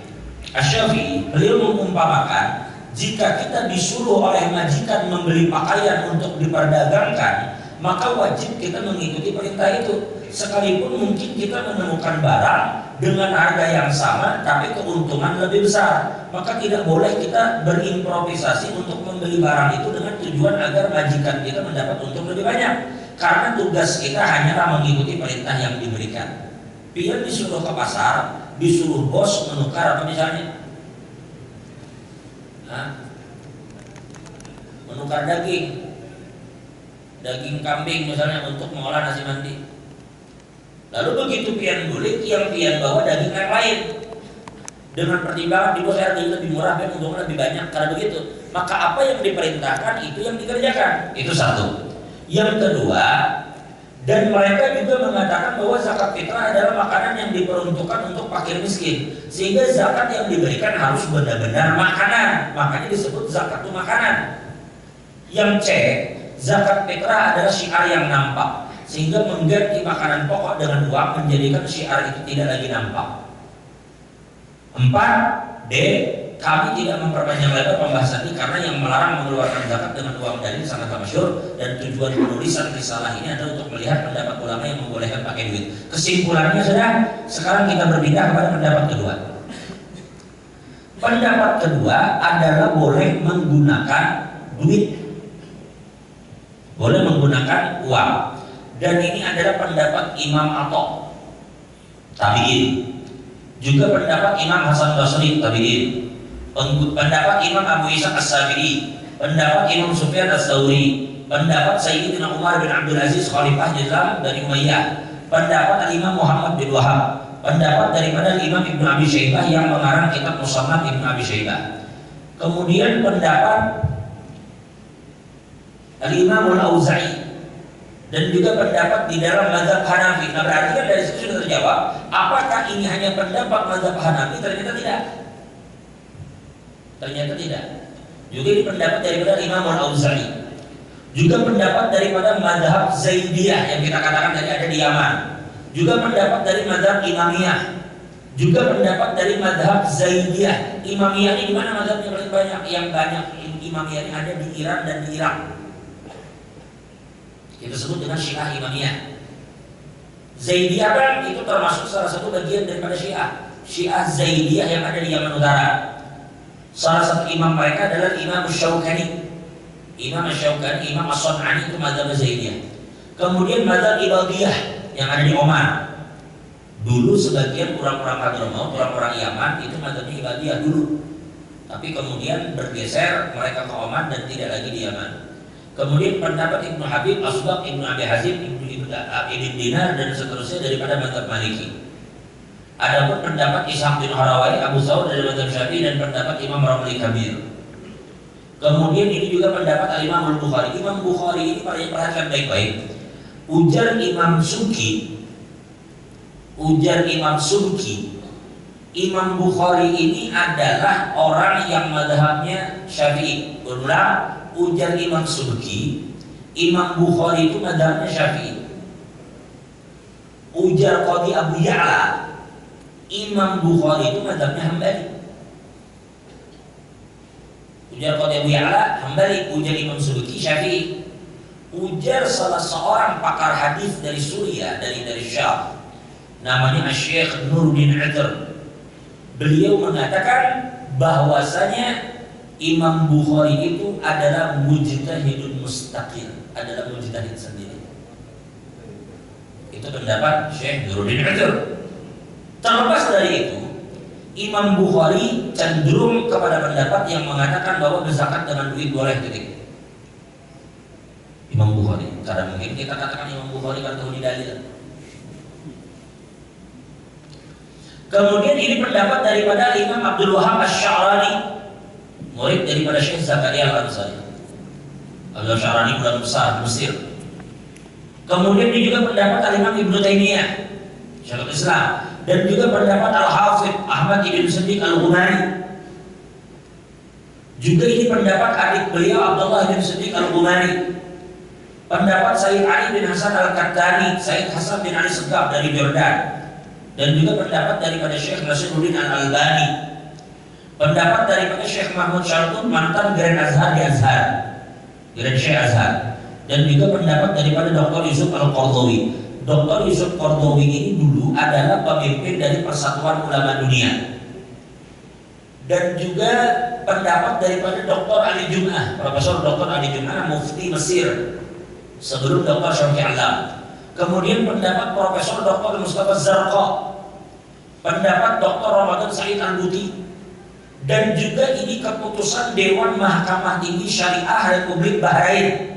Asy-Syafi'i beliau mengumpamakan jika kita disuruh oleh majikan membeli pakaian untuk diperdagangkan, maka wajib kita mengikuti perintah itu. Sekalipun mungkin kita menemukan barang dengan harga yang sama tapi keuntungan lebih besar, maka tidak boleh kita berimprovisasi untuk membeli barang itu dengan tujuan agar majikan kita mendapat untung lebih banyak. Karena tugas kita hanyalah mengikuti perintah yang diberikan. Pian disuruh ke pasar, disuruh bos menukar apa misalnya? Menukar daging kambing misalnya untuk mengolah nasi mandi. Lalu begitu pian beli, yang pian bawa daging yang lain dengan pertimbangan di bos harganya lebih murah dan untungnya lebih banyak. Karena begitu, maka apa yang diperintahkan itu yang dikerjakan. Itu satu. Yang kedua, dan mereka juga mengatakan bahwa zakat fitrah adalah makanan yang diperuntukkan untuk fakir miskin, sehingga zakat yang diberikan harus benar-benar makanan. Makanya disebut zakat itu makanan. Yang C, zakat fitrah adalah syiar yang nampak, sehingga mengganti makanan pokok dengan uang menjadikan syiar itu tidak lagi nampak. 4. D. kami tidak memperpanjang lebar pembahasan ini karena yang melarang mengeluarkan zakat dengan uang dalil sangat masyhur, dan tujuan penulisan risalah ini adalah untuk melihat pendapat ulama yang membolehkan pakai duit. Kesimpulannya sekarang kita berpindah kepada pendapat kedua. Pendapat kedua adalah boleh menggunakan duit, boleh menggunakan uang, dan ini adalah pendapat Imam Atha tabi'in, juga pendapat Imam Hasan Basri tabi'in, pendapat Imam Abu Ishaq As-Sabi'i, pendapat Imam Sufyan Ats-Tsauri, pendapat Sayyidina Umar bin Abdul Aziz Khalifah Islam dari Umayyah, pendapat Imam Muhammad bin Wahab, pendapat daripada Imam Ibnu Abi Syaibah yang mengarang kitab Musannaf Ibnu Abi Syaibah, kemudian pendapat Al-Imam Al-Auza'i, dan juga pendapat di dalam mazhab Hanafi. Nah, berarti kan dari situ sudah terjawab, apakah ini hanya pendapat mazhab Hanafi? Ternyata tidak. Ternyata tidak. Juga ini pendapat daripada Imam Al-Auza'i, juga pendapat daripada mazhab Zaidiyah yang kita katakan tadi ada di Yaman, juga pendapat dari mazhab Imamiyah, juga pendapat dari mazhab Zaidiyah. Imamiyah ini di mana mazhabnya paling banyak? Yang banyak Imamiyah ini ada di Iran dan di Irak. Kita sebut dengan Syiah Imamiyah. Zaidiyah kan itu termasuk salah satu bagian daripada Syiah. Syiah Zaidiyah yang ada di Yaman Utara. Salah satu imam mereka adalah Imam Syaukani. Imam Syaukani, Imam As-Sun'ani itu mazhab Zaidiyah. Kemudian mazhab Ibadiyah yang ada di Oman. Dulu sebagian orang-orang Hadramaut, orang-orang Yaman itu mazhabnya Ibadiyah dulu. Tapi kemudian bergeser mereka ke Oman dan tidak lagi di Yaman. Kemudian pendapat Ibnu Habib, Asbaq, Ibnu Abi Hazim, Ibn Dinar dan seterusnya daripada mazhab Maliki. Adapun pendapat Ishaq bin Harawai, Abu Thawr dari mazhab Syafi'i, dan pendapat Imam Ramli Kabir. Kemudian ini juga pendapat Imam Al-Bukhari. Imam Bukhari ini perhatikan baik-baik. Ujar Imam Subki, Imam Bukhari ini adalah orang yang mazhabnya Syafi'i. Berulang, ujar Imam Subki, Imam Bukhari itu mazhabnya Syafi'i. Ujar Qadhi Abu Ya'la, Imam Bukhari itu mazhabnya Hambali. Ujar Qadhi Abu Ya'la Hambali, ujar Imam Subki Syafi'i. Ujar salah seorang pakar hadis dari Suriah, dari Syam, namanya Syekh Nuruddin Attar. Beliau mengatakan bahwasanya Imam Bukhari itu adalah mujtahidun mustaqil, adalah mujtahid sendiri. Itu pendapat Syekh Nuruddin Attar. Terlepas dari itu, Imam Bukhari cenderung kepada pendapat yang mengatakan bahwa berzakat dengan duit boleh, titik. Imam Bukhari, karena mungkin kita katakan Imam Bukhari kan tahu di dalil. Kemudian ini pendapat daripada Imam Abdul Wahab Asy-Sya'rani, murid daripada Syekh Zakaria Al-Ansari. Abdul Sya'rani ulama besar Mesir. Kemudian ini juga pendapat Imam Ibnu Taimiyah, Syekhul Islam, dan juga pendapat Al-Hafidz Ahmad Ibn Siddiq Al-Ghumari. Juga ini pendapat adik beliau Abdullah bin Siddiq Al-Ghumari. Pendapat Sayyid Ali bin Hasan Al-Qattani, Sayyid Hasan bin Ali Segaf dari Jordan, dan juga pendapat daripada Syekh Nasiruddin Al-Albani. Pendapat daripada Syekh Mahmud Syartun, mantan Grand Azhar di Azhar, Grand Syekh Azhar, dan juga pendapat daripada Dr. Yusuf Al-Qardawi. Dr. Yusuf Qardawi ini dulu adalah pemimpin dari Persatuan Ulama Dunia. Dan juga pendapat daripada Dr. Ali Jum'ah, Profesor Dr. Ali Jum'ah, Mufti Mesir sebelum Dr. Syarqi Alam. Kemudian pendapat Profesor Dr. Mustafa Zarqa, pendapat Dr. Ramadan Said Al-Buti, dan juga ini keputusan Dewan Mahkamah Tinggi Syariah Republik Bahrain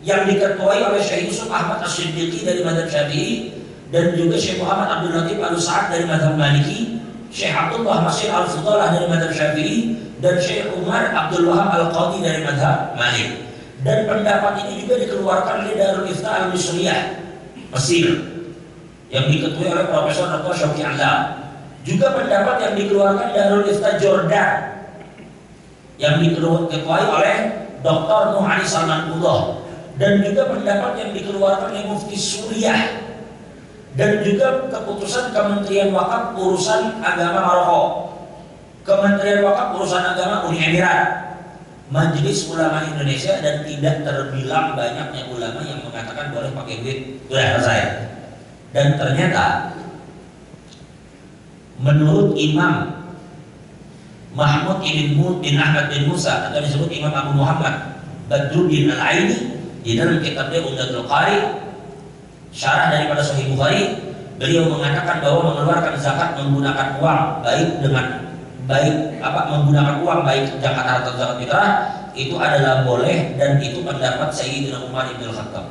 yang diketuai oleh Syekh Yusuf Ahmad As-Siddiqi dari mazhab Syafi'i, dan juga Syekh Muhammad Abdul Latif Al-Sa'ad dari mazhab Maliki, Syekh Abdullah Masih Al-Fudalah dari mazhab Syafi'i, dan Syekh Umar Abdul Wahab Al-Qadhi dari mazhab Malik. Dan pendapat ini juga dikeluarkan oleh Darul Ifta Al-Misriyah Mesir yang diketuai oleh Profesor Dr. Syauqi Alam. Juga pendapat yang dikeluarkan Darul Ifta Jordan yang diketuai oleh Dr. Nuh Ali Salmanullah, dan juga pendapat yang dikeluarkan oleh Mufti Suriah, dan juga keputusan Kementerian Wakaf Urusan Agama Maroko Kementerian Wakaf urusan agama Uni Emirat, Majelis Ulama Indonesia, dan tidak terbilang banyaknya ulama yang mengatakan boleh pakai duit. Sudah selesai. Dan ternyata menurut Imam Mahmud bin Ahmad bin Musa, atau disebut Imam Abu Muhammad Badruddin Al-Aini, di dalam kitabnya Umdatul Qari, syarah daripada Sahih Bukhari, beliau mengatakan bahwa mengeluarkan zakat menggunakan uang, menggunakan uang baik zakat harta zakat fitrah, itu adalah boleh, dan itu pendapat Sayyidina Umar bin Khattab.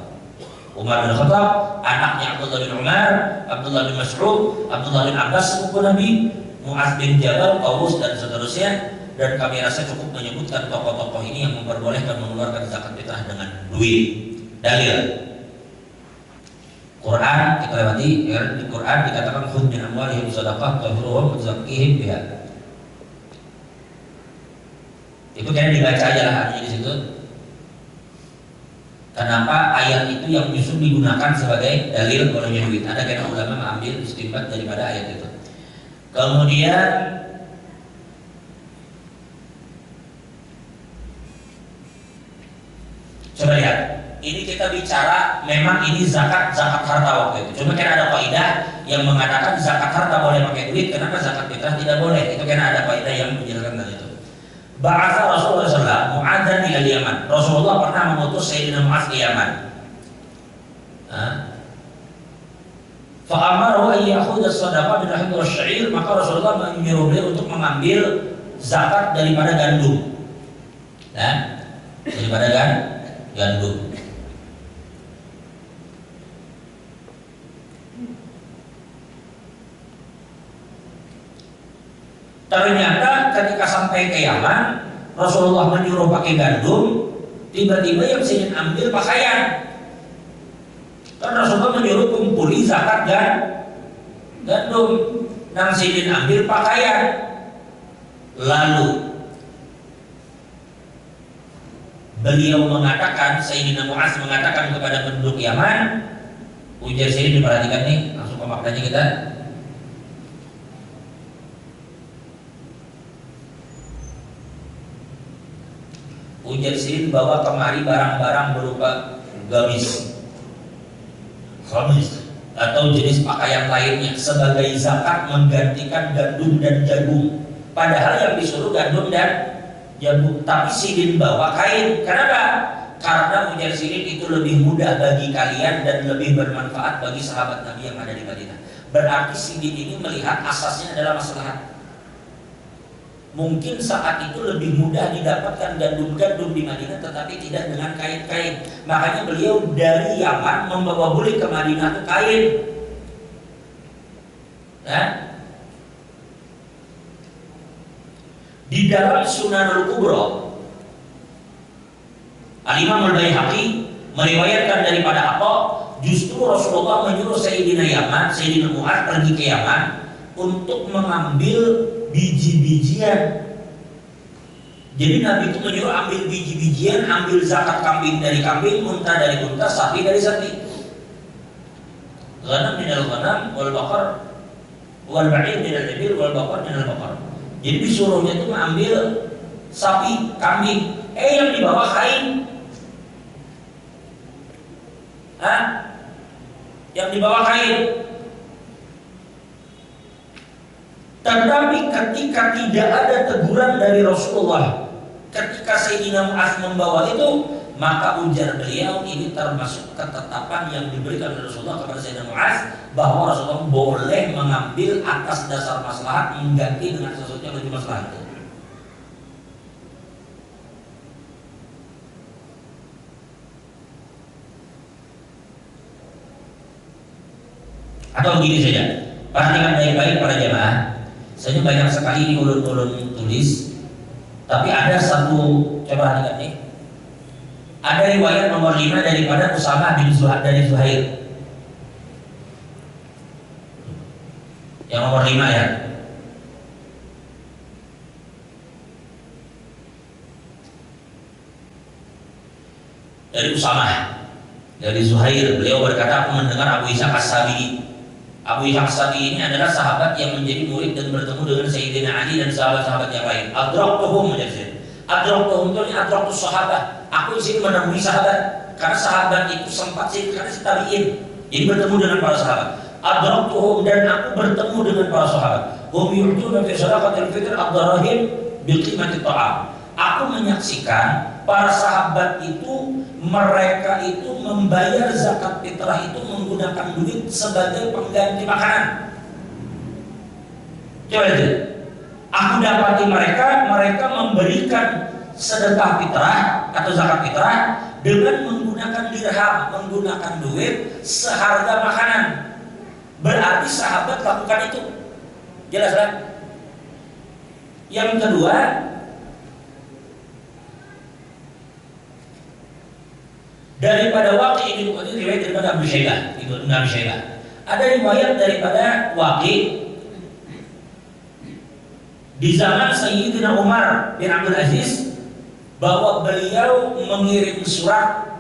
Umar bin Khattab, anaknya Abdullah bin Umar, Abdullah bin Mas'ud, Abdullah bin Abbas sepupu Nabi, Mu'adz bin Jabal, Tawus, dan seterusnya. Dan kami rasa cukup menyebutkan tokoh-tokoh ini yang memperbolehkan mengeluarkan zakat fitrah dengan duit. Dalil Quran kita lewati, ya, di Quran dikatakan khudh min amwalihim shadaqah tahruhum wa tuzakkihim biha. Itu kayaknya dibaca aja lah artinya di situ. Kenapa ayat itu yang justru digunakan sebagai dalil bolehnya duit? Ada kayaknya ulama mengambil istinbat daripada ayat itu. Kemudian coba lihat, ini kita bicara memang ini zakat harta waktu itu. Cuma kan ada kaidah yang mengatakan zakat harta boleh pakai duit, kenapa zakat fitrah tidak boleh? Itu kan ada kaidah yang menjelaskan tentang itu. Ba'atha Rasulullah SAW Mu'adzan ila Yaman. Rasulullah pernah mengutus Sayyidina Mu'adz ke Yaman. Fa'amaru an ya'khudha as-sadaqah min al-hindr asy-sya'ir, maka Rasulullah menyuruh beliau untuk mengambil zakat daripada gandum. Daripada gandum. Ternyata ketika sampai ke Yaman, Rasulullah menyuruh pakai gandum, tiba-tiba yang ingin ambil pakaian. Kan Rasulullah menyuruh kumpuli zakat gandum, yang ingin ambil pakaian. Lalu beliau mengatakan, Sayyidina Mu'adz mengatakan kepada penduduk Yaman, ujar sini diperhatikan nih, langsung ke maknanya kita. Ujar sini bawa kemari barang-barang berupa gamis atau jenis pakaian lainnya sebagai zakat menggantikan gandum dan jagung. Padahal yang disuruh gandum dan jagung, tapi sidin bawa kain. Kenapa? Karena ujar sidin itu lebih mudah bagi kalian dan lebih bermanfaat bagi sahabat Nabi yang ada di Madinah. Berarti sidin ini melihat asasnya adalah maslahat. Mungkin saat itu lebih mudah didapatkan gandum-gandum di Madinah, tetapi tidak dengan kain-kain. Makanya beliau dari Yaman membawa beli ke Madinah itu kain. Di dalam Sunanul Kubra, Al-Imam Al-Baihaqi meriwayatkan daripada apa? Justru Rasulullah menyuruh Sayyidina Mu'adz pergi ke Yaman untuk mengambil biji-bijian. Jadi Nabi itu menyuruh ambil biji-bijian, ambil zakat kambing dari kambing, unta dari unta, sapi dari sapi. Ghanam minal ghanam, wal baqar wal ba'ir minal ibil, wal baqar minal baqar. Jadi disuruhnya itu mengambil sapi, kambing. Yang dibawa kain. Yang dibawa kain. Tetapi ketika tidak ada teguran dari Rasulullah, ketika Sayyidina Mu'adz membawa itu, maka ujar beliau ini termasuk ketetapan yang diberikan oleh Rasulullah kepada Sayyidina Mu'adz, bahwa Rasulullah boleh mengambil atas dasar maslahat mengganti dengan sesuatu yang lebih maslahat. Atau begini saja, perhatikan baik-baik para jemaah. Saya banyak sekali ulun-ulun tulis, tapi ada satu, coba perhatikan nih. Ada riwayat nomor 5 daripada Usamah bin dari Zuhair. Yang nomor 5 ya. Dari Usamah, dari Zuhair, beliau berkata, aku mendengar Abu Ishaq As-Sabi'i. Abu Ishaq Sabi ini adalah sahabat yang menjadi murid dan bertemu dengan Sayyidina Ali dan sahabat-sahabat yang lain. Adraktuhum menjadi. Adraktuhum itu adraktus sahabat. Aku di sini menemui sahabat. Karena sahabat itu sempat sih karena tabi'in. Jadi bertemu dengan para sahabat. Adraktuhum dan aku bertemu dengan para sahabat. Hum yu'tuna fi sadaqatil fitr ad-darahim bil qimati ta'am. Aku menyaksikan para sahabat itu, mereka itu membayar zakat fitrah itu menggunakan duit sebagai pengganti makanan. Coba lihat. Aku dapati mereka memberikan sedekah fitrah atau zakat fitrah dengan menggunakan dirham, menggunakan duit seharga makanan. Berarti sahabat lakukan itu. Jelas kan? Yang kedua, daripada Waqi bin Mu'adh, riwayat daripada Abu Syaibah, Ibnu Abi Syaibah. Ada riwayat daripada Waqi di zaman Sayyidina Umar bin Abdul Aziz bahwa beliau mengirim surat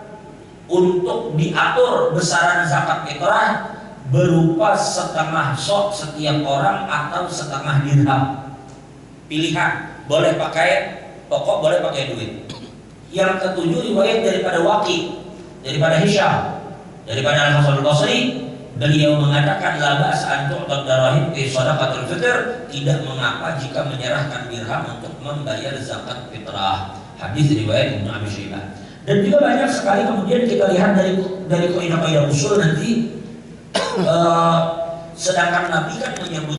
untuk diatur besaran zakat fitrah berupa setengah sok setiap orang atau setengah dirham. Pilihan, boleh pakai pokok, boleh pakai duit. Yang ketujuh riwayat daripada Waqi, daripada Hisham, daripada Al-Hasan Al-Basri, beliau mengatakan la ba'sa an tu'ta darahim fi shadaqatil fitr, tidak mengapa jika menyerahkan dirham untuk membayar zakat fitrah. Hadis riwayat Ibnu Abi Syaibah. Dan juga banyak sekali kemudian kita lihat dari kaidah-kaidah usul nanti sedangkan Nabi kan menyebut